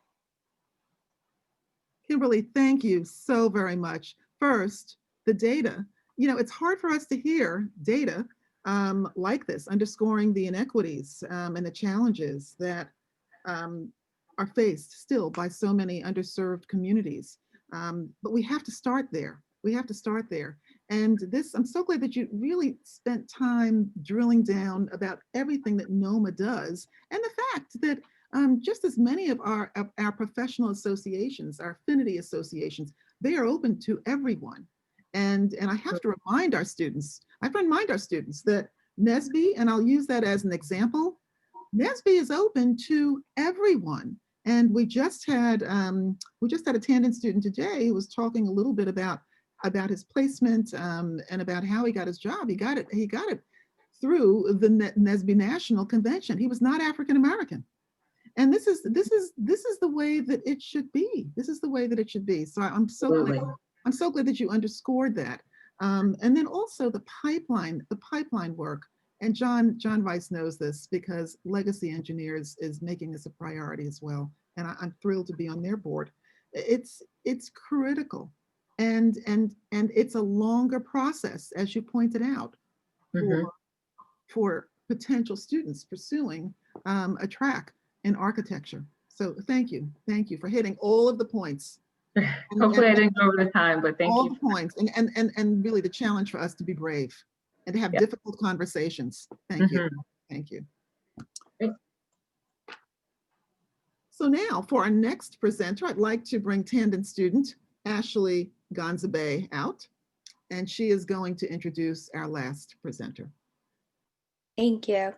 Kimberly, thank you so very much. First, the data. It's hard for us to hear data like this, underscoring the inequities and the challenges that are faced still by so many underserved communities. But we have to start there. We have to start there. And I'm so glad that you really spent time drilling down about everything that NOMA does, and the fact that just as many of our professional associations, our affinity associations, they are open to everyone. And I have to remind our students, that NSBE, and I'll use that as an example, NSBE is open to everyone. And we just had a tandem student today who was talking a little bit about his placement and about how he got his job. He got it through the NSBE National Convention. He was not African American. And this is the way that it should be. This is the way that it should be. So I'm so glad that you underscored that. And then also the pipeline work. And John Rice knows this because Legacy Engineers is making this a priority as well. And I'm thrilled to be on their board. It's critical. And it's a longer process, as you pointed out, for potential students pursuing a track in architecture. So thank you for hitting all of the points. Hopefully I didn't go over the time, but thank you. All the points, and really the challenge for us to be brave and to have difficult conversations. Thank you. Thank you. Great. So now for our next presenter, I'd like to bring tandem student Ashley Gonzabe out, and she is going to introduce our last presenter. Thank you.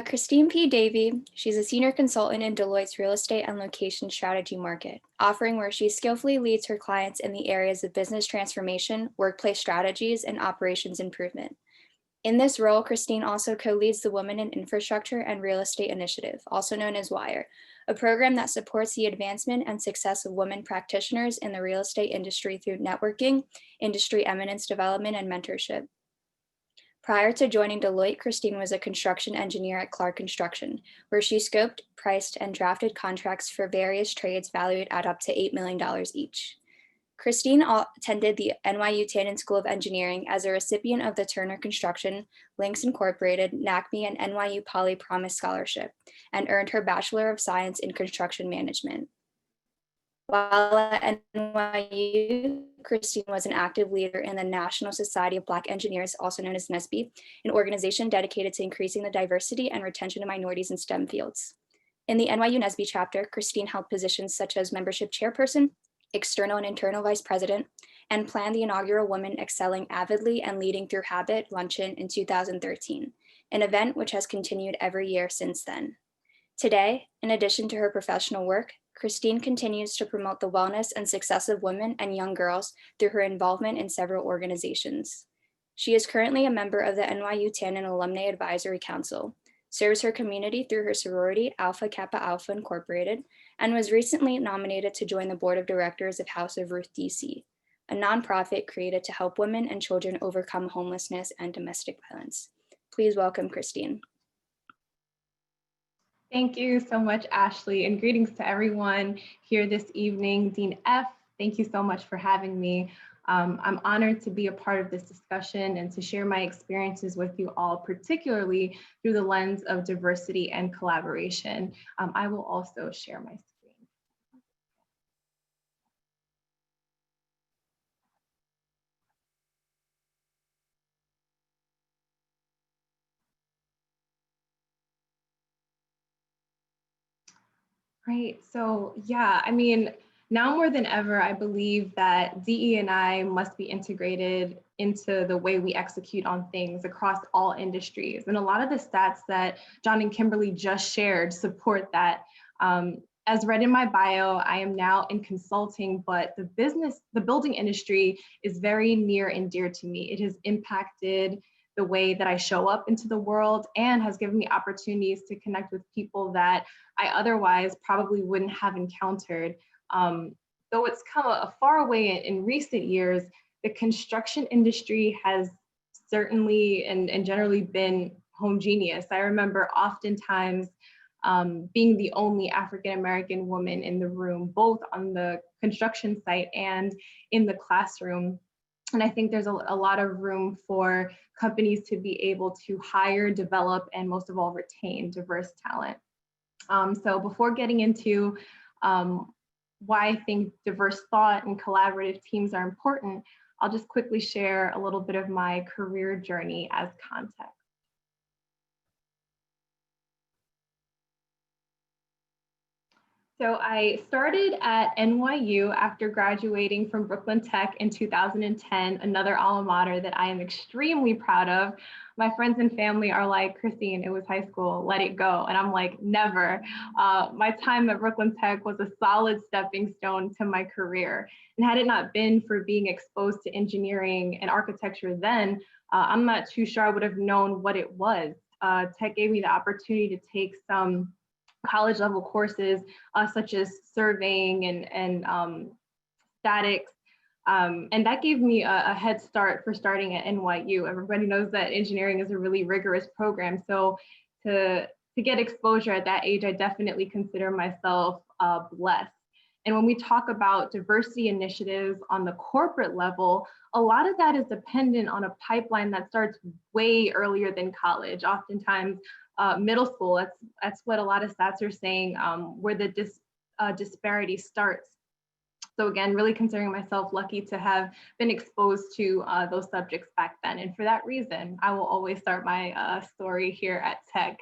Christine P. Davey, she's a senior consultant in Deloitte's real estate and location strategy market, offering where she skillfully leads her clients in the areas of business transformation, workplace strategies, and operations improvement. In this role, Christine also co-leads the Women in Infrastructure and Real Estate Initiative, also known as WIRE, a program that supports the advancement and success of women practitioners in the real estate industry through networking, industry eminence development, and mentorship. Prior to joining Deloitte, Christine was a construction engineer at Clark Construction, where she scoped, priced, and drafted contracts for various trades valued at up to $8 million each. Christine attended the NYU Tandon School of Engineering as a recipient of the Turner Construction, Links Incorporated, NACME, and NYU Poly Promise Scholarship, and earned her Bachelor of Science in Construction Management. While at NYU, Christine was an active leader in the National Society of Black Engineers, also known as NSBE, an organization dedicated to increasing the diversity and retention of minorities in STEM fields. In the NYU NSBE chapter, Christine held positions such as membership chairperson, external and internal vice president, and planned the inaugural Women Excelling Avidly and Leading Through Habit luncheon in 2013, an event which has continued every year since then. Today, in addition to her professional work, Christine continues to promote the wellness and success of women and young girls through her involvement in several organizations. She is currently a member of the NYU Tandon Alumni Advisory Council, serves her community through her sorority Alpha Kappa Alpha Incorporated, and was recently nominated to join the board of directors of House of Ruth DC, a nonprofit created to help women and children overcome homelessness and domestic violence. Please welcome Christine. Thank you so much, Ashley, and greetings to everyone here this evening. Dean F., thank you so much for having me. I'm honored to be a part of this discussion and to share my experiences with you all, particularly through the lens of diversity and collaboration. I will also share my screen. Right, so yeah, I mean, now more than ever, I believe that DE&I must be integrated into the way we execute on things across all industries. And a lot of the stats that John and Kimberly just shared support that. As read in my bio, I am now in consulting, but the building industry is very near and dear to me. It has impacted the way that I show up into the world and has given me opportunities to connect with people that I otherwise probably wouldn't have encountered. Though it's come a far way in recent years, the construction industry has certainly and generally been homogeneous. I remember oftentimes being the only African-American woman in the room, both on the construction site and in the classroom. And I think there's a lot of room for companies to be able to hire, develop, and most of all, retain diverse talent. So before getting into why I think diverse thought and collaborative teams are important, I'll just quickly share a little bit of my career journey as context. So I started at NYU after graduating from Brooklyn Tech in 2010, another alma mater that I am extremely proud of. My friends and family are like, Christine, it was high school, let it go. And I'm like, never. My time at Brooklyn Tech was a solid stepping stone to my career. And had it not been for being exposed to engineering and architecture then, I'm not too sure I would have known what it was. Tech gave me the opportunity to take some college level courses such as surveying and statics. And that gave me a head start for starting at NYU. Everybody knows that engineering is a really rigorous program. So to get exposure at that age, I definitely consider myself blessed. And when we talk about diversity initiatives on the corporate level, a lot of that is dependent on a pipeline that starts way earlier than college, oftentimes middle school. That's what a lot of stats are saying, where the disparity starts. So again, really considering myself lucky to have been exposed to those subjects back then. And for that reason, I will always start my story here at Tech.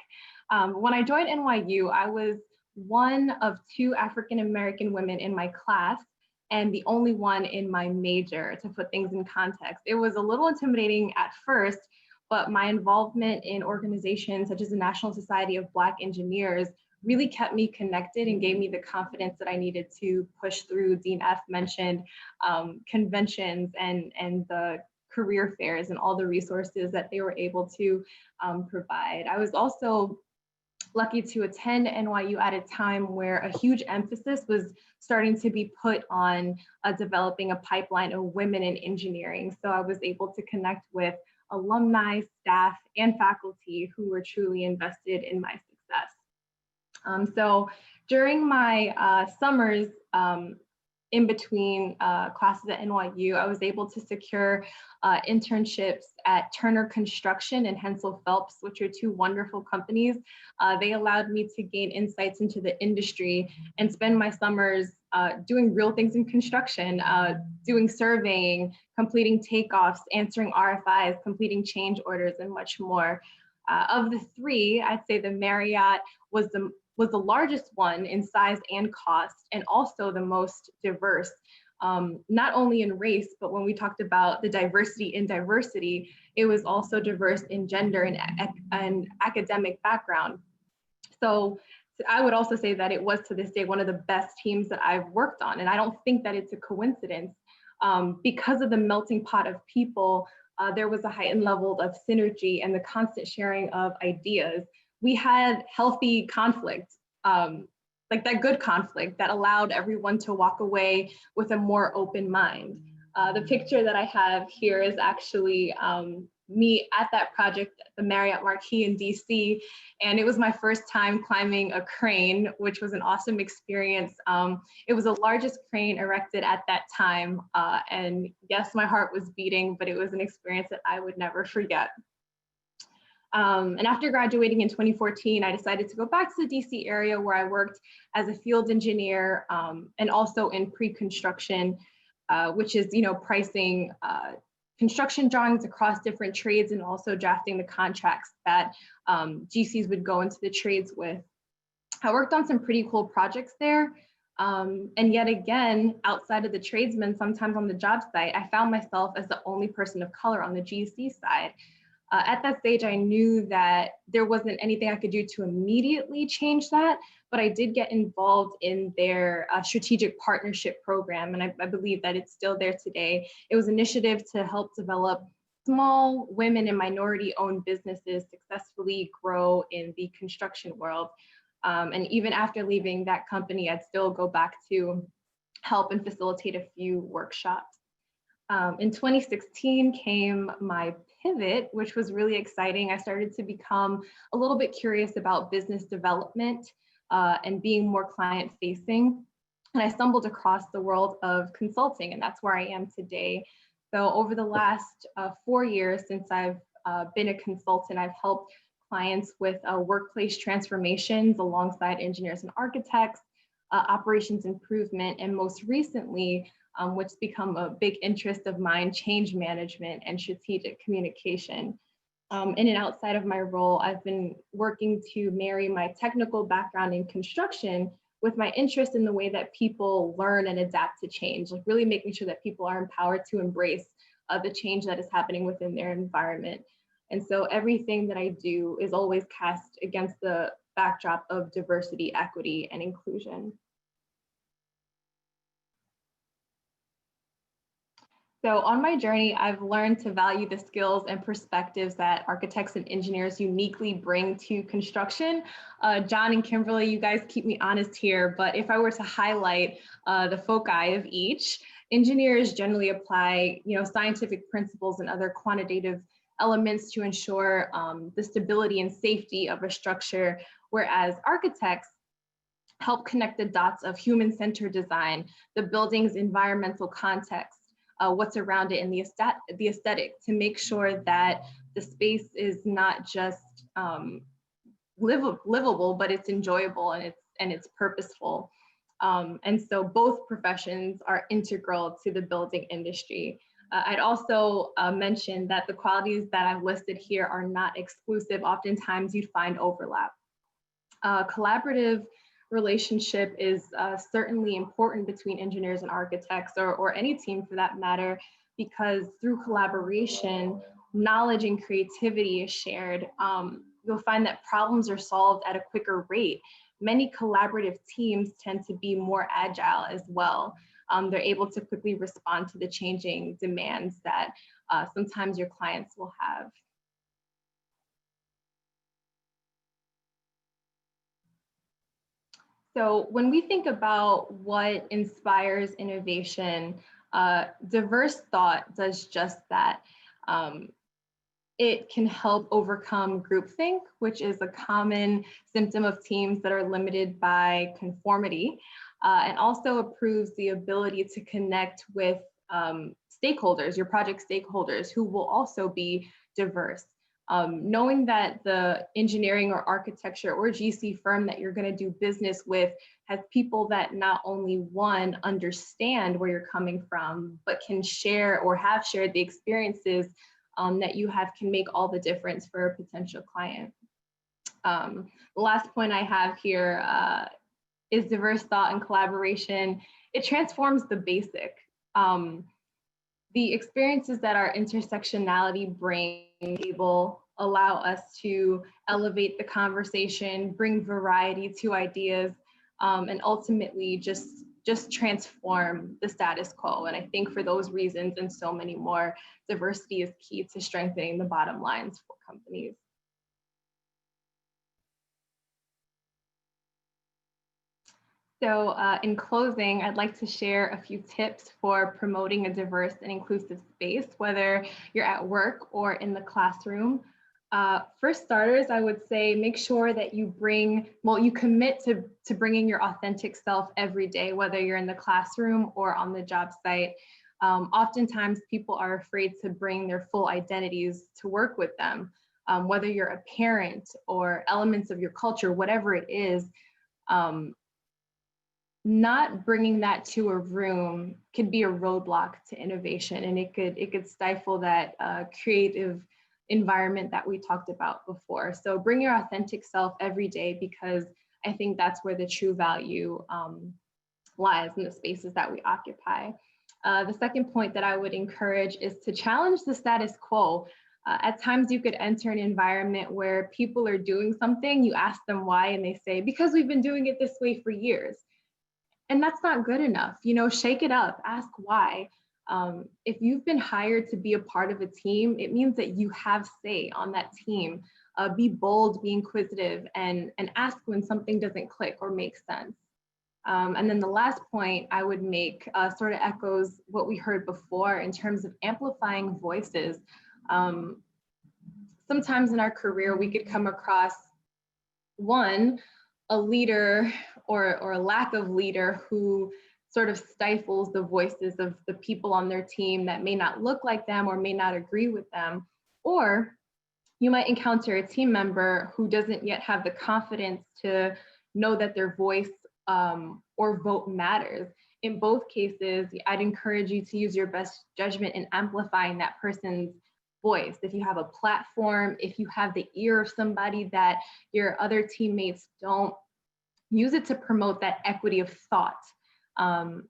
When I joined NYU, I was one of 2 African-American women in my class and the only one in my major, to put things in context. It was a little intimidating at first, but my involvement in organizations such as the National Society of Black Engineers really kept me connected and gave me the confidence that I needed to push through. Dean F. mentioned conventions and the career fairs and all the resources that they were able to provide. I was also lucky to attend NYU at a time where a huge emphasis was starting to be put on developing a pipeline of women in engineering. So I was able to connect with alumni, staff, and faculty who were truly invested in my success. So during my summers, in between classes at NYU, I was able to secure internships at Turner Construction and Hensel Phelps, which are two wonderful companies. They allowed me to gain insights into the industry and spend my summers doing real things in construction, doing surveying, completing takeoffs, answering RFIs, completing change orders, and much more. Of the three, I'd say the Marriott was the largest one in size and cost, and also the most diverse, not only in race, but when we talked about the diversity in diversity, it was also diverse in gender and academic background. So I would also say that it was, to this day, one of the best teams that I've worked on. And I don't think that it's a coincidence. Because of the melting pot of people, there was a heightened level of synergy and the constant sharing of ideas. We had healthy conflict, like that good conflict that allowed everyone to walk away with a more open mind. The picture that I have here is actually me at that project, the Marriott Marquis in DC. And it was my first time climbing a crane, which was an awesome experience. It was the largest crane erected at that time. And yes, my heart was beating, but it was an experience that I would never forget. And after graduating in 2014, I decided to go back to the DC area where I worked as a field engineer and also in pre-construction, which is, pricing construction drawings across different trades and also drafting the contracts that GCs would go into the trades with. I worked on some pretty cool projects there. And yet again, outside of the tradesmen, sometimes on the job site, I found myself as the only person of color on the GC side. At that stage, I knew that there wasn't anything I could do to immediately change that, but I did get involved in their strategic partnership program, and I believe that it's still there today. It was an initiative to help develop small women and minority-owned businesses successfully grow in the construction world. And even after leaving that company, I'd still go back to help and facilitate a few workshops. In 2016 came my pivot, which was really exciting. I started to become a little bit curious about business development and being more client facing. And I stumbled across the world of consulting, and that's where I am today. So over the last 4 years since I've been a consultant, I've helped clients with workplace transformations alongside engineers and architects, operations improvement, and most recently, which has become a big interest of mine, change management and strategic communication. In and outside of my role, I've been working to marry my technical background in construction with my interest in the way that people learn and adapt to change, like really making sure that people are empowered to embrace the change that is happening within their environment. And so everything that I do is always cast against the backdrop of diversity, equity, and inclusion. So on my journey, I've learned to value the skills and perspectives that architects and engineers uniquely bring to construction. John and Kimberly, you guys keep me honest here, but if I were to highlight the foci of each, engineers generally apply, scientific principles and other quantitative elements to ensure the stability and safety of a structure, whereas architects help connect the dots of human-centered design, the building's environmental context, what's around it, and the aesthetic to make sure that the space is not just livable, but it's enjoyable and it's purposeful. And so both professions are integral to the building industry. I'd also mention that the qualities that I've listed here are not exclusive. Oftentimes you'd find overlap. Collaborative relationship is certainly important between engineers and architects, or any team for that matter, because through collaboration, knowledge and creativity is shared. You'll find that problems are solved at a quicker rate. Many collaborative teams tend to be more agile as well. They're able to quickly respond to the changing demands that sometimes your clients will have. So when we think about what inspires innovation, diverse thought does just that. it can help overcome groupthink, which is a common symptom of teams that are limited by conformity, and also improves the ability to connect with stakeholders, your project stakeholders, who will also be diverse. Knowing that the engineering or architecture or GC firm that you're going to do business with has people that not only one, understand where you're coming from, but can share or have shared the experiences that you have can make all the difference for a potential client. The last point I have here is diverse thought and collaboration. It transforms the basic. The experiences that our intersectionality brings table allow us to elevate the conversation, bring variety to ideas, and ultimately just transform the status quo. And I think for those reasons and so many more, diversity is key to strengthening the bottom lines for companies. So in closing, I'd like to share a few tips for promoting a diverse and inclusive space, whether you're at work or in the classroom. For starters, I would say make sure that you commit to bringing your authentic self every day, whether you're in the classroom or on the job site. Oftentimes people are afraid to bring their full identities to work with them, whether you're a parent or elements of your culture, whatever it is. Not bringing that to a room could be a roadblock to innovation, and it could stifle that creative environment that we talked about before. So bring your authentic self every day, because I think that's where the true value lies in the spaces that we occupy. The second point that I would encourage is to challenge the status quo. At times you could enter an environment where people are doing something, you ask them why, and they say, because we've been doing it this way for years. And that's not good enough. Shake it up, ask why. If you've been hired to be a part of a team, it means that you have say on that team. Be bold, be inquisitive, and ask when something doesn't click or make sense. And then the last point I would make sort of echoes what we heard before in terms of amplifying voices. Sometimes in our career, we could come across a leader or a lack of leader who sort of stifles the voices of the people on their team that may not look like them or may not agree with them. Or you might encounter a team member who doesn't yet have the confidence to know that their voice or vote matters. In both cases, I'd encourage you to use your best judgment in amplifying that person's voice. If you have a platform, if you have the ear of somebody that your other teammates don't, use it to promote that equity of thought. And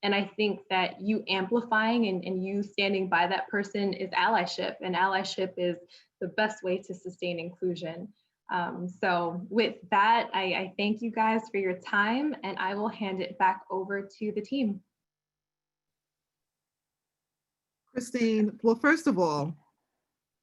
I think that you amplifying and you standing by that person is allyship, and allyship is the best way to sustain inclusion. So with that, I thank you guys for your time, and I will hand it back over to the team. Christine, well, first of all,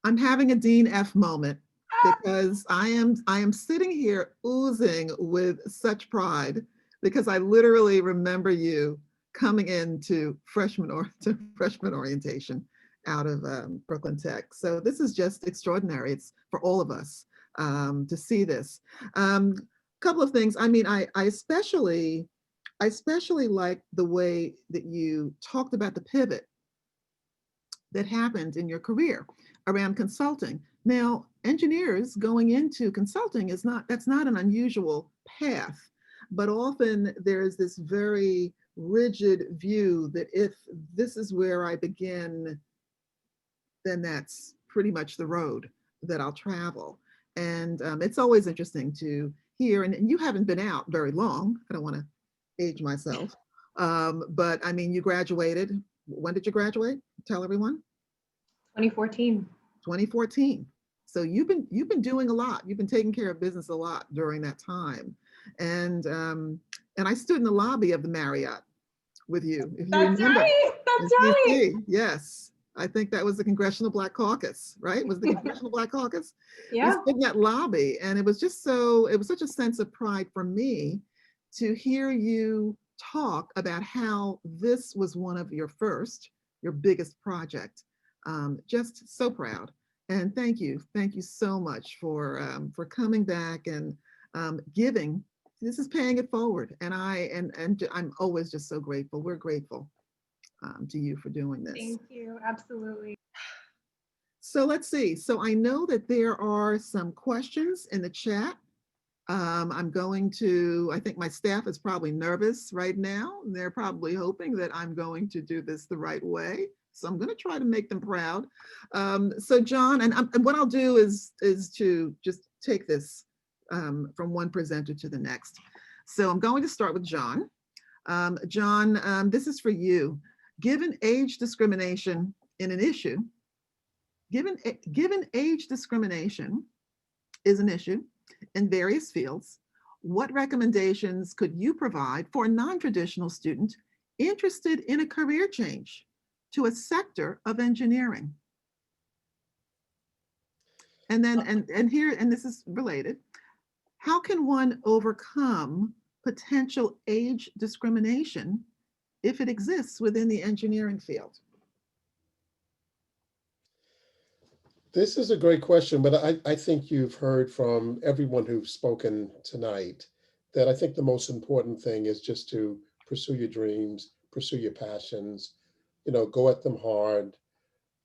I'm having a Dean F moment, because I am sitting here oozing with such pride, because I literally remember you coming into freshman orientation out of Brooklyn Tech. So this is just extraordinary. It's for all of us to see this. Couple of things. I mean, I especially like the way that you talked about the pivot that happened in your career around consulting. Now, engineers going into consulting that's not an unusual path, but often there's this very rigid view that if this is where I begin, then that's pretty much the road that I'll travel. And it's always interesting to hear, and you haven't been out very long. I don't want to age myself, but I mean, you graduated. When did you graduate? Tell everyone. 2014. 2014. So you've been doing a lot. You've been taking care of business a lot during that time. And I stood in the lobby of the Marriott with you. If you That's remember. right. That's right. Yes. I think that was the Congressional Black Caucus, right? Was the Congressional Black Caucus? Yeah. We stood in that lobby, and it was such a sense of pride for me to hear you talk about how this was one of your biggest project. Just so proud. And thank you so much for coming back and giving. This is paying it forward, and I'm always just so grateful. We're grateful to you for doing this. Thank you. Absolutely. So let's see. So I know that there are some questions in the chat. I think my staff is probably nervous right now. They're probably hoping that I'm going to do this the right way. So I'm going to try to make them proud. So John, and what I'll do is to just take this from one presenter to the next. So I'm going to start with John. John, this is for you. Given age discrimination in an issue, given age discrimination is an issue in various fields, what recommendations could you provide for a non-traditional student interested in a career change to a sector of engineering? And then, and this is related, how can one overcome potential age discrimination if it exists within the engineering field? This is a great question, but I think you've heard from everyone who's spoken tonight that I think the most important thing is just to pursue your dreams, pursue your passions, go at them hard,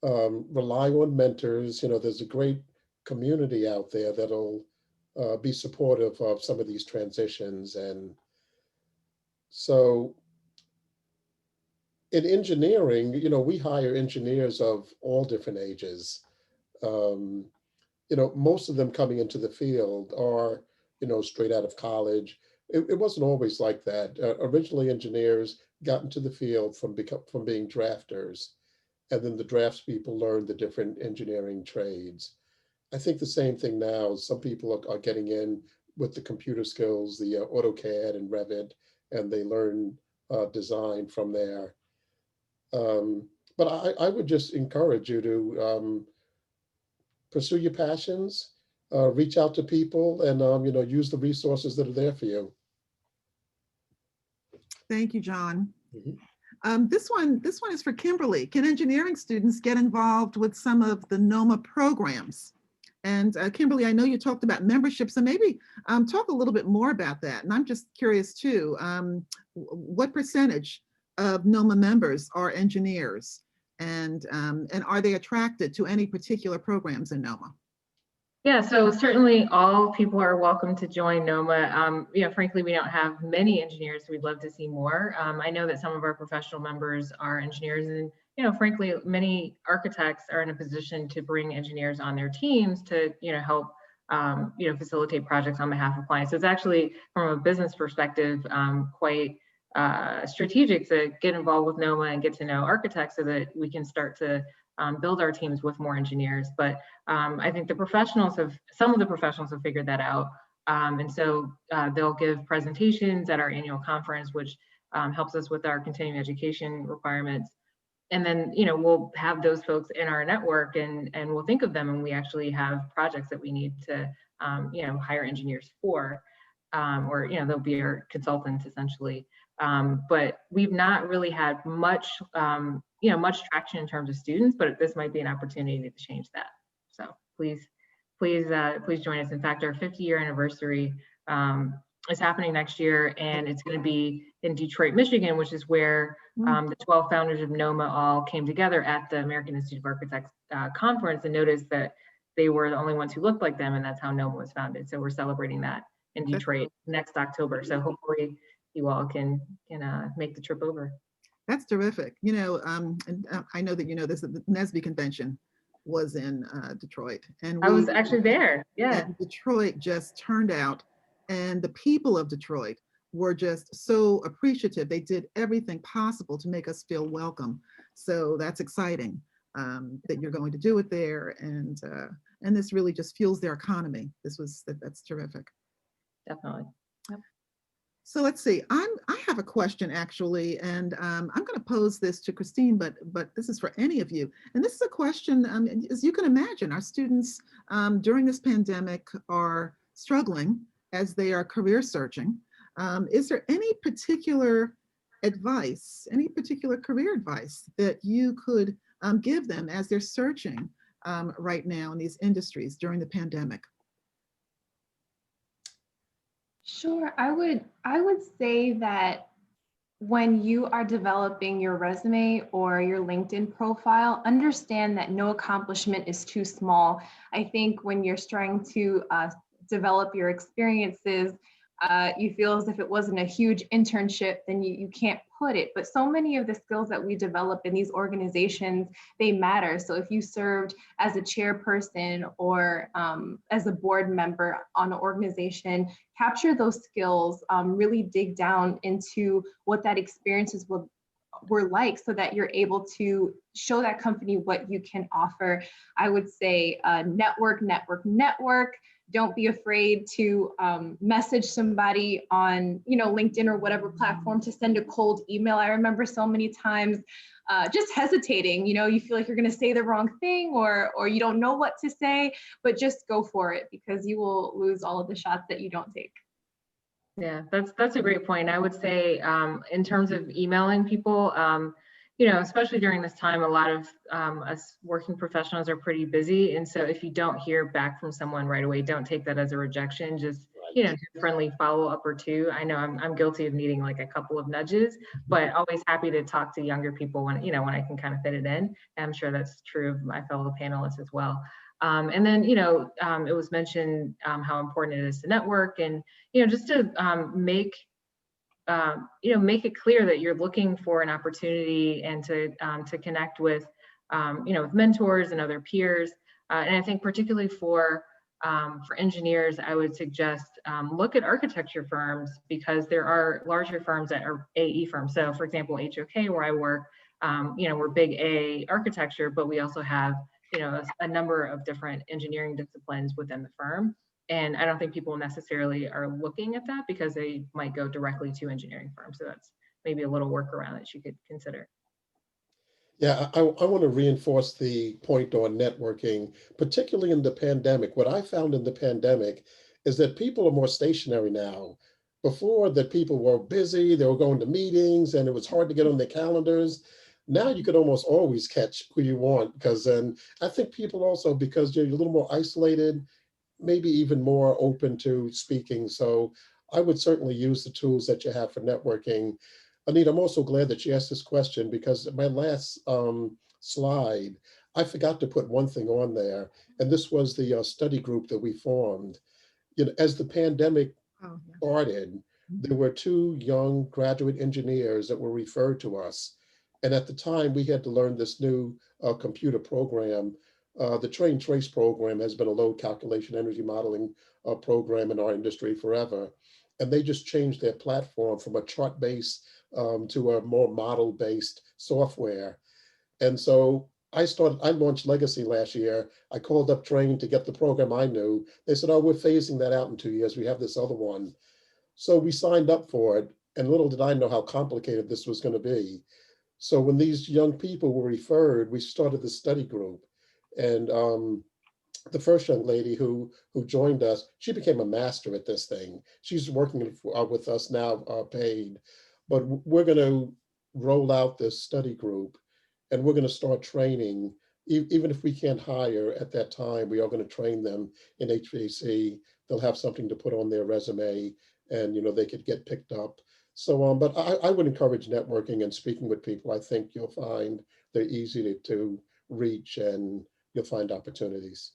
rely on mentors. There's a great community out there that'll be supportive of some of these transitions. And so in engineering, we hire engineers of all different ages. Most of them coming into the field are, straight out of college. It wasn't always like that. Originally, engineers got into the field from being drafters, and then the drafts people learned the different engineering trades. I think the same thing now. Some people are getting in with the computer skills, the AutoCAD and Revit, and they learn design from there. But I would just encourage you to pursue your passions, reach out to people, and use the resources that are there for you. Thank you, John. Mm-hmm. This one is for Kimberly. Can engineering students get involved with some of the NOMA programs? And Kimberly, I know you talked about membership, so maybe talk a little bit more about that. And I'm just curious too, what percentage of NOMA members are engineers? And are they attracted to any particular programs in NOMA? Yeah, so certainly all people are welcome to join NOMA. Frankly, we don't have many engineers. We'd love to see more. I know that some of our professional members are engineers, and frankly, many architects are in a position to bring engineers on their teams to help facilitate projects on behalf of clients. So it's actually, from a business perspective, quite strategic to get involved with NOMA and get to know architects so that we can start to build our teams with more engineers. But I think some of the professionals have figured that out. And so they'll give presentations at our annual conference, which helps us with our continuing education requirements. And then, we'll have those folks in our network and we'll think of them, and we actually have projects that we need to, hire engineers for, or, they'll be our consultants essentially. But we've not really had much traction in terms of students, but this might be an opportunity to change that. So please join us. In fact, our 50-year anniversary is happening next year, and it's going to be in Detroit, Michigan, which is where the 12 founders of NOMA all came together at the American Institute of Architects conference and noticed that they were the only ones who looked like them, and that's how NOMA was founded. So we're celebrating that in Detroit next October. So hopefully you all can make the trip over. That's terrific. And I know that this, the NSBE convention was in Detroit, and I was actually there. Yeah, and Detroit just turned out, and the people of Detroit were just so appreciative. They did everything possible to make us feel welcome. So that's exciting that you're going to do it there, and this really just fuels their economy. That's terrific. Definitely. Yep. So let's see. I have a question actually, and I'm going to pose this to Christine, but this is for any of you. And this is a question, as you can imagine, our students during this pandemic are struggling as they are career searching. Is there any particular advice, any particular career advice that you could give them as they're searching right now in these industries during the pandemic? Sure, I would say that when you are developing your resume or your LinkedIn profile, understand that no accomplishment is too small. I think when you're trying to develop your experiences, you feel as if it wasn't a huge internship, then you can't put it. But so many of the skills that we develop in these organizations, they matter. So if you served as a chairperson or as a board member on an organization, capture those skills, really dig down into what that experiences were like so that you're able to show that company what you can offer. I would say network, network, network. Don't be afraid to message somebody on, LinkedIn or whatever platform to send a cold email. I remember so many times just hesitating, you feel like you're going to say the wrong thing or you don't know what to say, but just go for it because you will lose all of the shots that you don't take. Yeah, that's a great point. I would say in terms of emailing people, especially during this time, a lot of us working professionals are pretty busy. And so if you don't hear back from someone right away, don't take that as a rejection. Just, do a friendly follow-up or two. I know I'm guilty of needing like a couple of nudges, but always happy to talk to younger people when I can kind of fit it in. And I'm sure that's true of my fellow panelists as well. And then, it was mentioned how important it is to network and, just to make it clear that you're looking for an opportunity and to connect with, with mentors and other peers. And I think particularly for engineers, I would suggest look at architecture firms because there are larger firms that are AE firms. So for example, HOK, where I work, we're big A architecture, but we also have a number of different engineering disciplines within the firm. And I don't think people necessarily are looking at that because they might go directly to engineering firms. So that's maybe a little workaround that you could consider. Yeah, I want to reinforce the point on networking, particularly in the pandemic. What I found in the pandemic is that people are more stationary now. Before that people were busy, they were going to meetings and it was hard to get on their calendars. Now you could almost always catch who you want because then I think people also, because you're a little more isolated, maybe even more open to speaking. So I would certainly use the tools that you have for networking. Anita, I'm also glad that you asked this question because my last slide, I forgot to put one thing on there, and this was the study group that we formed. As the pandemic started, there were two young graduate engineers that were referred to us. And at the time, we had to learn this new computer program. The Train Trace program has been a load calculation energy modeling program in our industry forever. And they just changed their platform from a chart-based to a more model-based software. And so I launched Legacy last year. I called up Train to get the program I knew. They said, oh, we're phasing that out in 2 years. We have this other one. So we signed up for it. And little did I know how complicated this was going to be. So when these young people were referred, we started the study group. And the first young lady who joined us, she became a master at this thing. She's working with us now, paid. But we're going to roll out this study group, and we're going to start training. Even if we can't hire at that time, we are going to train them in HVAC. They'll have something to put on their resume, and they could get picked up. So, but I would encourage networking and speaking with people. I think you'll find they're easy to reach, and you'll find opportunities.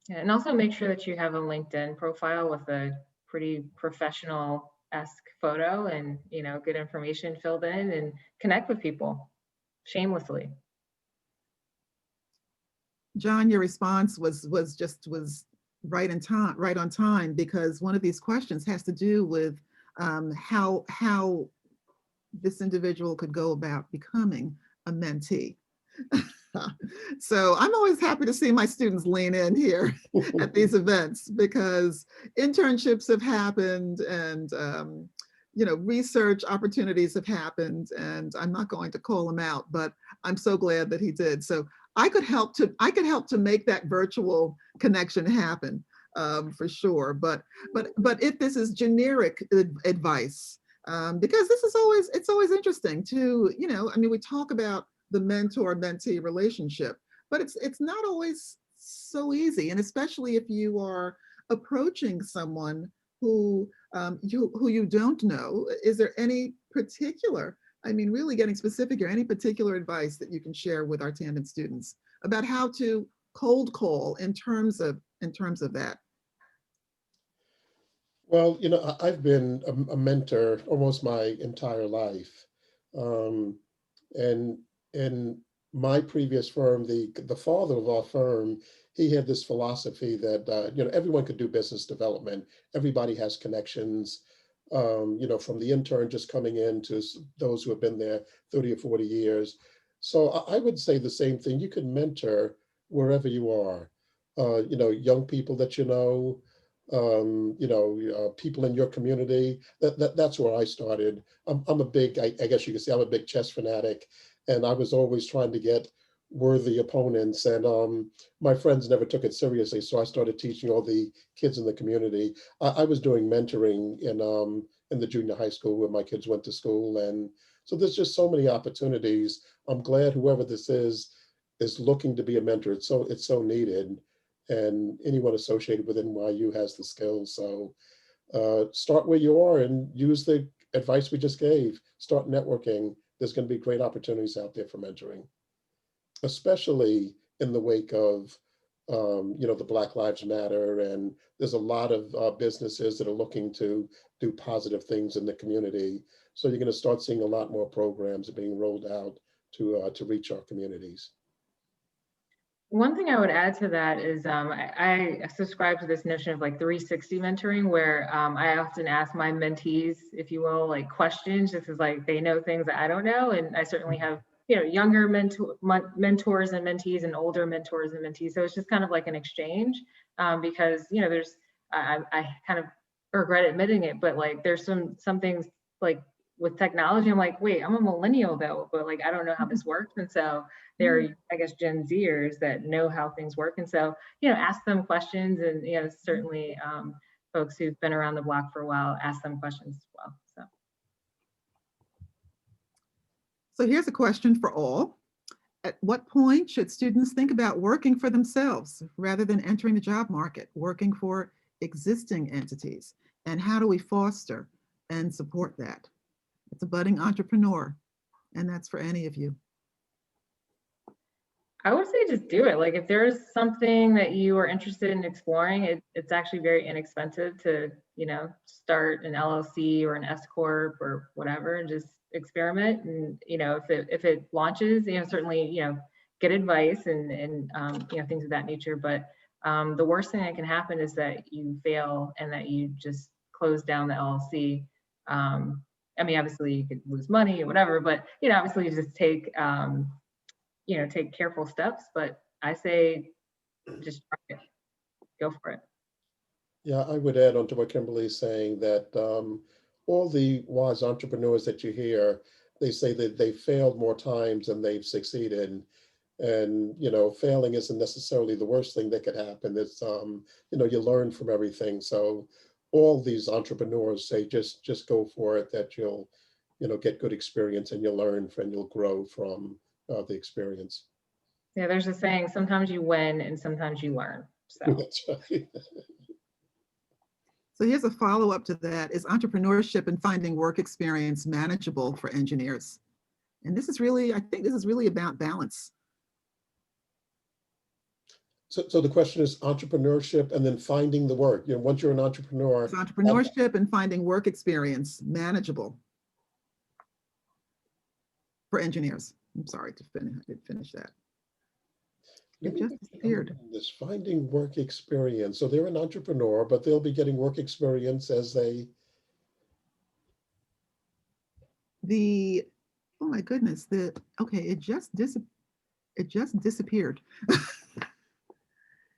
Yeah, and also make sure that you have a LinkedIn profile with a pretty professional-esque photo and good information filled in, and connect with people shamelessly. John, your response was right on time, because one of these questions has to do with how this individual could go about becoming a mentee. So I'm always happy to see my students lean in here at these events, because internships have happened and research opportunities have happened, and I'm not going to call him out, but I'm so glad that he did. So I could help to make that virtual connection happen, for sure. But if this is generic advice, because it's always interesting to, we talk about the mentor-mentee relationship, but it's not always so easy. And especially if you are approaching someone who you don't know, is there any particular, I mean, really getting specific, or any particular advice that you can share with our tandem students about how to cold call in terms of that? Well, I've been a mentor almost my entire life. Um, and in my previous firm, the father of our firm, he had this philosophy that everyone could do business development. Everybody has connections. From the intern just coming in to those who have been there 30 or 40 years. So I would say the same thing. You can mentor wherever you are. Young people that people in your community. That's where I started. I'm a big, I guess you could say, I'm a big chess fanatic, and I was always trying to get worthy opponents. And my friends never took it seriously, so I started teaching all the kids in the community. I was doing mentoring in the junior high school where my kids went to school, and so there's just so many opportunities. I'm glad whoever this is looking to be a mentor. It's so needed, and anyone associated with NYU has the skills. So start where you are and use the advice we just gave. Start networking. There's going to be great opportunities out there for mentoring, especially in the wake of the Black Lives Matter, and there's a lot of businesses that are looking to do positive things in the community. So you're going to start seeing a lot more programs being rolled out to reach our communities. One thing I would add to that is I subscribe to this notion of like 360 mentoring, where I often ask my mentees, if you will, like questions. This is like they know things that I don't know, and I certainly have younger mentors and mentees, and older mentors and mentees. So it's just kind of like an exchange, because there's I kind of regret admitting it, but like there's some things like with technology, I'm like, wait, I'm a millennial though, but like I don't know how this works, and so there are, I guess, Gen Zers that know how things work. And so, ask them questions, and, certainly folks who've been around the block for a while, ask them questions as well. So here's a question for all. At what point should students think about working for themselves rather than entering the job market, working for existing entities? And how do we foster and support that? It's a budding entrepreneur, and that's for any of you. I would say just do it. Like if there's something that you are interested in exploring, it's actually very inexpensive to, start an LLC or an S Corp or whatever, and just experiment. And, if it launches, certainly, get advice and things of that nature. But the worst thing that can happen is that you fail and that you just close down the LLC. I mean, obviously you could lose money or whatever, but, obviously you just take careful steps, but I say just try it, go for it. Yeah, I would add on to what Kimberly is saying that all the wise entrepreneurs that you hear, they say that they failed more times than they've succeeded. And, failing isn't necessarily the worst thing that could happen. It's, you learn from everything. So all these entrepreneurs say, just go for it, that you'll, get good experience, and you'll learn and you'll grow from the experience. Yeah, there's a saying, sometimes you win and sometimes you learn. So That's right. So here's a follow-up to that. Is entrepreneurship and finding work experience manageable for engineers? And this is really, I think this is really about balance. So the question is entrepreneurship and then finding the work. Once you're an entrepreneur. Is entrepreneurship and finding work experience manageable for engineers? I'm sorry to finish, I did finish that. It just disappeared. This finding work experience. So they're an entrepreneur, but they'll be getting work experience as they. Oh my goodness, okay, it just disappeared.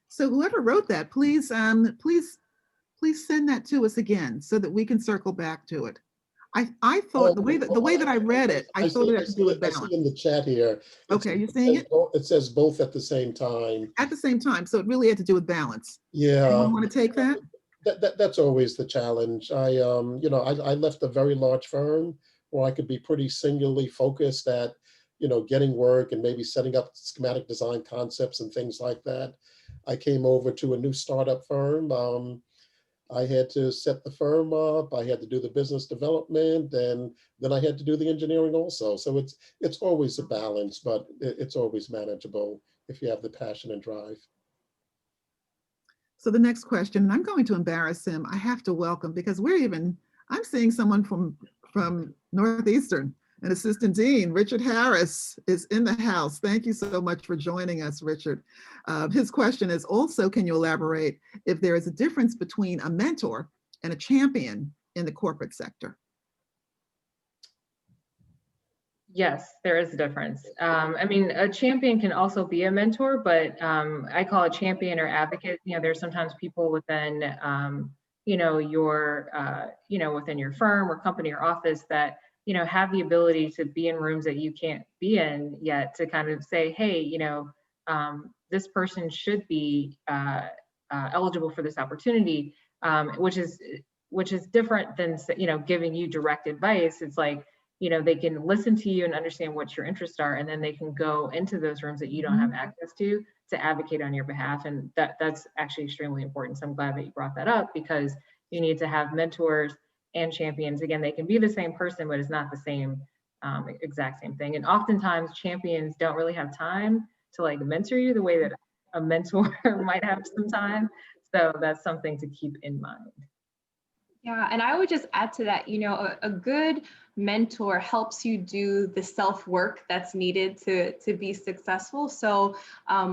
So whoever wrote that, please send that to us again so that we can circle back to it. I thought the way that I read it, I thought it had to do with balance. I see in the chat here. Okay, you're seeing it? It says both at the same time. At the same time, so it really had to do with balance. Yeah. You want to take that? That's always the challenge. I left a very large firm where I could be pretty singularly focused at, getting work and maybe setting up schematic design concepts and things like that. I came over to a new startup firm. I had to set the firm up. I had to do the business development, and then I had to do the engineering also. So it's always a balance, but it's always manageable if you have the passion and drive. So the next question, and I'm going to embarrass him, I have to welcome, because I'm seeing someone from Northeastern, an assistant dean. Richard Harris is in the house. Thank you so much for joining us, Richard. His question is also, can you elaborate if there is a difference between a mentor and a champion in the corporate sector? Yes, there is a difference. I mean, a champion can also be a mentor, but I call a champion or advocate. There's sometimes people within, within your firm or company or office that, have the ability to be in rooms that you can't be in yet, to kind of say, hey, this person should be eligible for this opportunity, which is different than, giving you direct advice. It's like, they can listen to you and understand what your interests are, and then they can go into those rooms that you don't have access to advocate on your behalf. And that's actually extremely important. So I'm glad that you brought that up, because you need to have mentors and champions. Again, they can be the same person, but it's not the same exact same thing. And oftentimes champions don't really have time to like mentor you the way that a mentor might have some time. So that's something to keep in mind. Yeah, and I would just add to that, a good mentor helps you do the self-work that's needed to be successful. So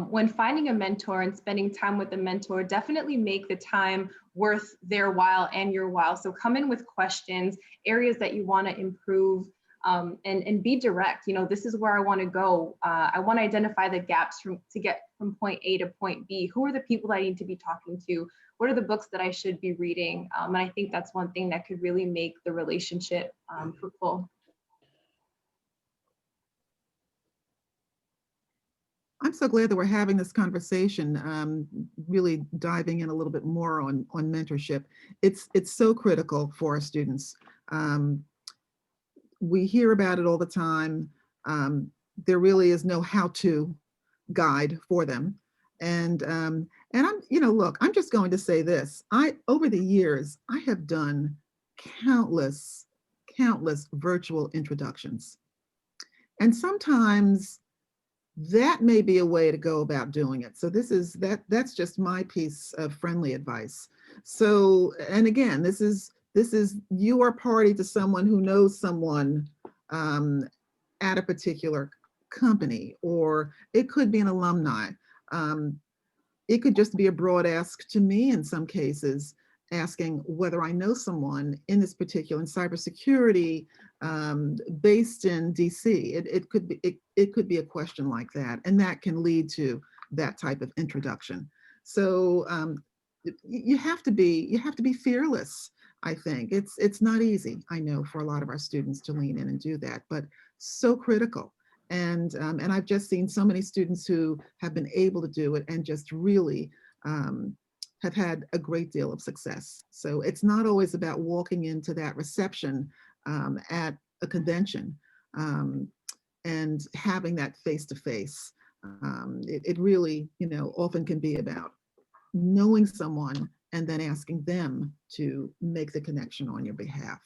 when finding a mentor and spending time with a mentor, definitely make the time worth their while and your while. So come in with questions, areas that you want to improve, and be direct. This is where I want to go. I want to identify the gaps to get from point A to point B. Who are the people that I need to be talking to? What are the books that I should be reading? And I think that's one thing that could really make the relationship fruitful. I'm so glad that we're having this conversation, really diving in a little bit more on mentorship. It's so critical for our students. We hear about it all the time. There really is no how-to guide for them. And I'm, look, I'm just going to say this. Over the years, I have done countless virtual introductions. And sometimes that may be a way to go about doing it. So that's just my piece of friendly advice. So, and again, this is you are party to someone who knows someone at a particular company, or it could be an alumni. It could just be a broad ask to me in some cases, asking whether I know someone in this particular, in cybersecurity, based in DC. It could be a question like that, and that can lead to that type of introduction. So you have to be fearless. I think it's not easy, I know, for a lot of our students to lean in and do that, but so critical. And I've just seen so many students who have been able to do it and just really have had a great deal of success. So it's not always about walking into that reception at a convention and having that face-to-face. It really, often can be about knowing someone and then asking them to make the connection on your behalf.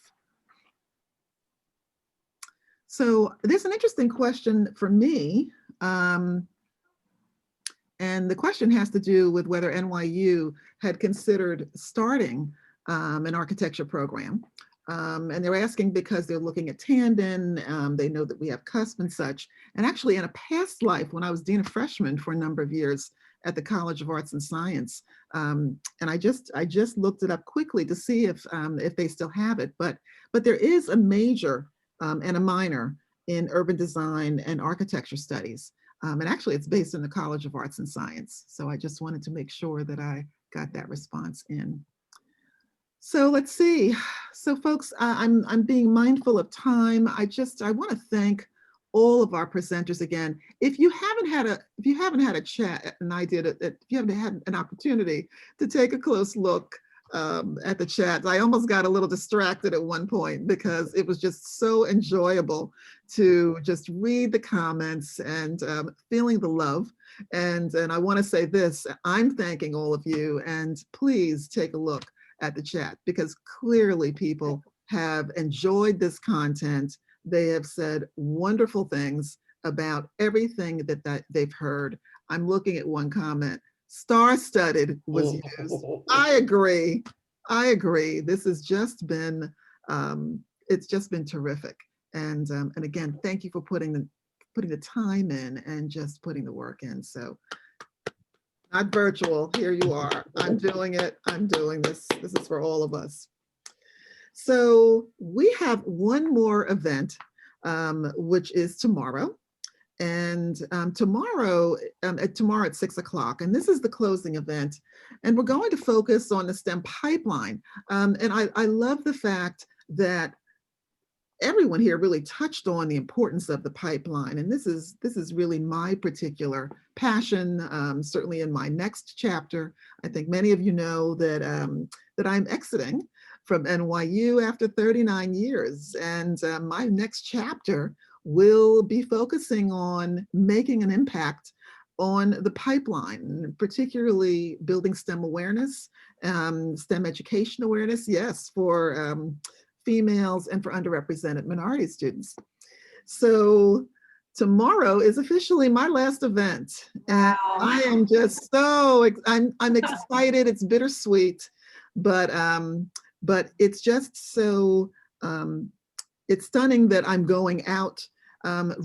So there's an interesting question for me. And the question has to do with whether NYU had considered starting an architecture program. And they're asking because they're looking at Tandon, they know that we have CUSP and such. And actually in a past life, when I was Dean of Freshmen for a number of years at the College of Arts and Science, and I just looked it up quickly to see if they still have it, but there is a major and a minor in urban design and architecture studies. And actually it's based in the College of Arts and Science. So I just wanted to make sure that I got that response in. So let's see. So folks, I'm being mindful of time. I want to thank all of our presenters again. If you haven't had a chat, and I did it, if you haven't had an opportunity to take a close look at the chat. I almost got a little distracted at one point because it was just so enjoyable to just read the comments and feeling the love. And I want to say this, I'm thanking all of you, and please take a look at the chat because clearly people have enjoyed this content. They have said wonderful things about everything that they've heard. I'm looking at one comment, star-studded was used. I agree. I agree. This has just been, it's just been terrific. And again, thank you for putting the time in and just putting the work in. So not virtual, here you are. I'm doing it. I'm doing this. This is for all of us. So we have one more event, which is tomorrow. And tomorrow at 6 o'clock, and this is the closing event, and we're going to focus on the STEM pipeline. And I love the fact that everyone here really touched on the importance of the pipeline, and this is really my particular passion. Certainly in my next chapter, I think many of you know that that I'm exiting from NYU after 39 years, and my next chapter will be focusing on making an impact on the pipeline, particularly building STEM awareness, STEM education awareness, yes, for females and for underrepresented minority students. So tomorrow is officially my last event. And Wow. I am just so, I'm excited, it's bittersweet, but it's just so, it's stunning that I'm going out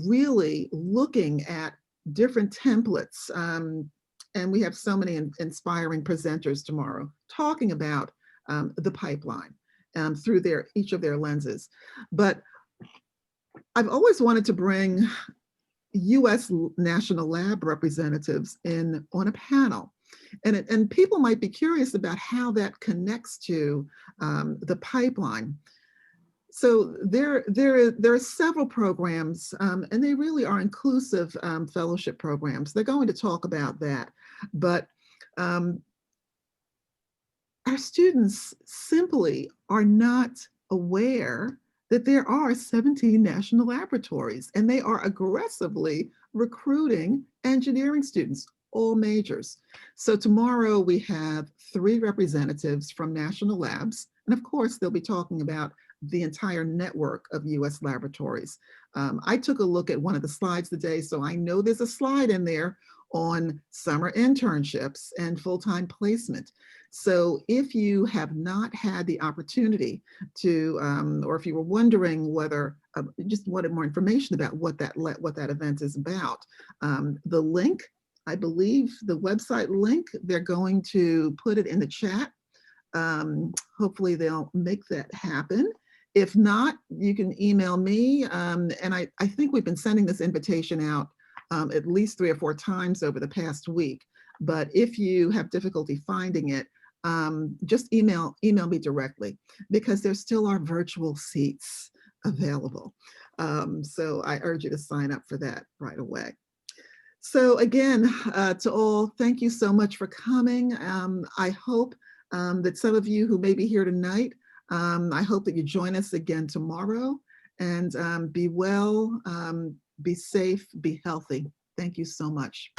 really looking at different templates. And we have so many inspiring presenters tomorrow talking about the pipeline through each of their lenses. But I've always wanted to bring US National Lab representatives in on a panel. And people might be curious about how that connects to the pipeline. So there are several programs, and they really are inclusive fellowship programs. They're going to talk about that, but our students simply are not aware that there are 17 national laboratories, and they are aggressively recruiting engineering students, all majors. So tomorrow we have 3 representatives from national labs, and of course they'll be talking about the entire network of US laboratories. I took a look at one of the slides today, so I know there's a slide in there on summer internships and full-time placement. So if you have not had the opportunity to, or if you were wondering whether, just wanted more information about what that event is about, the link, I believe the website link, they're going to put it in the chat. Hopefully they'll make that happen. If not, you can email me. And I think we've been sending this invitation out at least 3 or 4 times over the past week. But if you have difficulty finding it, just email me directly, because there still are virtual seats available. So I urge you to sign up for that right away. So again, to all, thank you so much for coming. I hope that some of you who may be here tonight, I hope that you join us again tomorrow, and be well, be safe, be healthy. Thank you so much.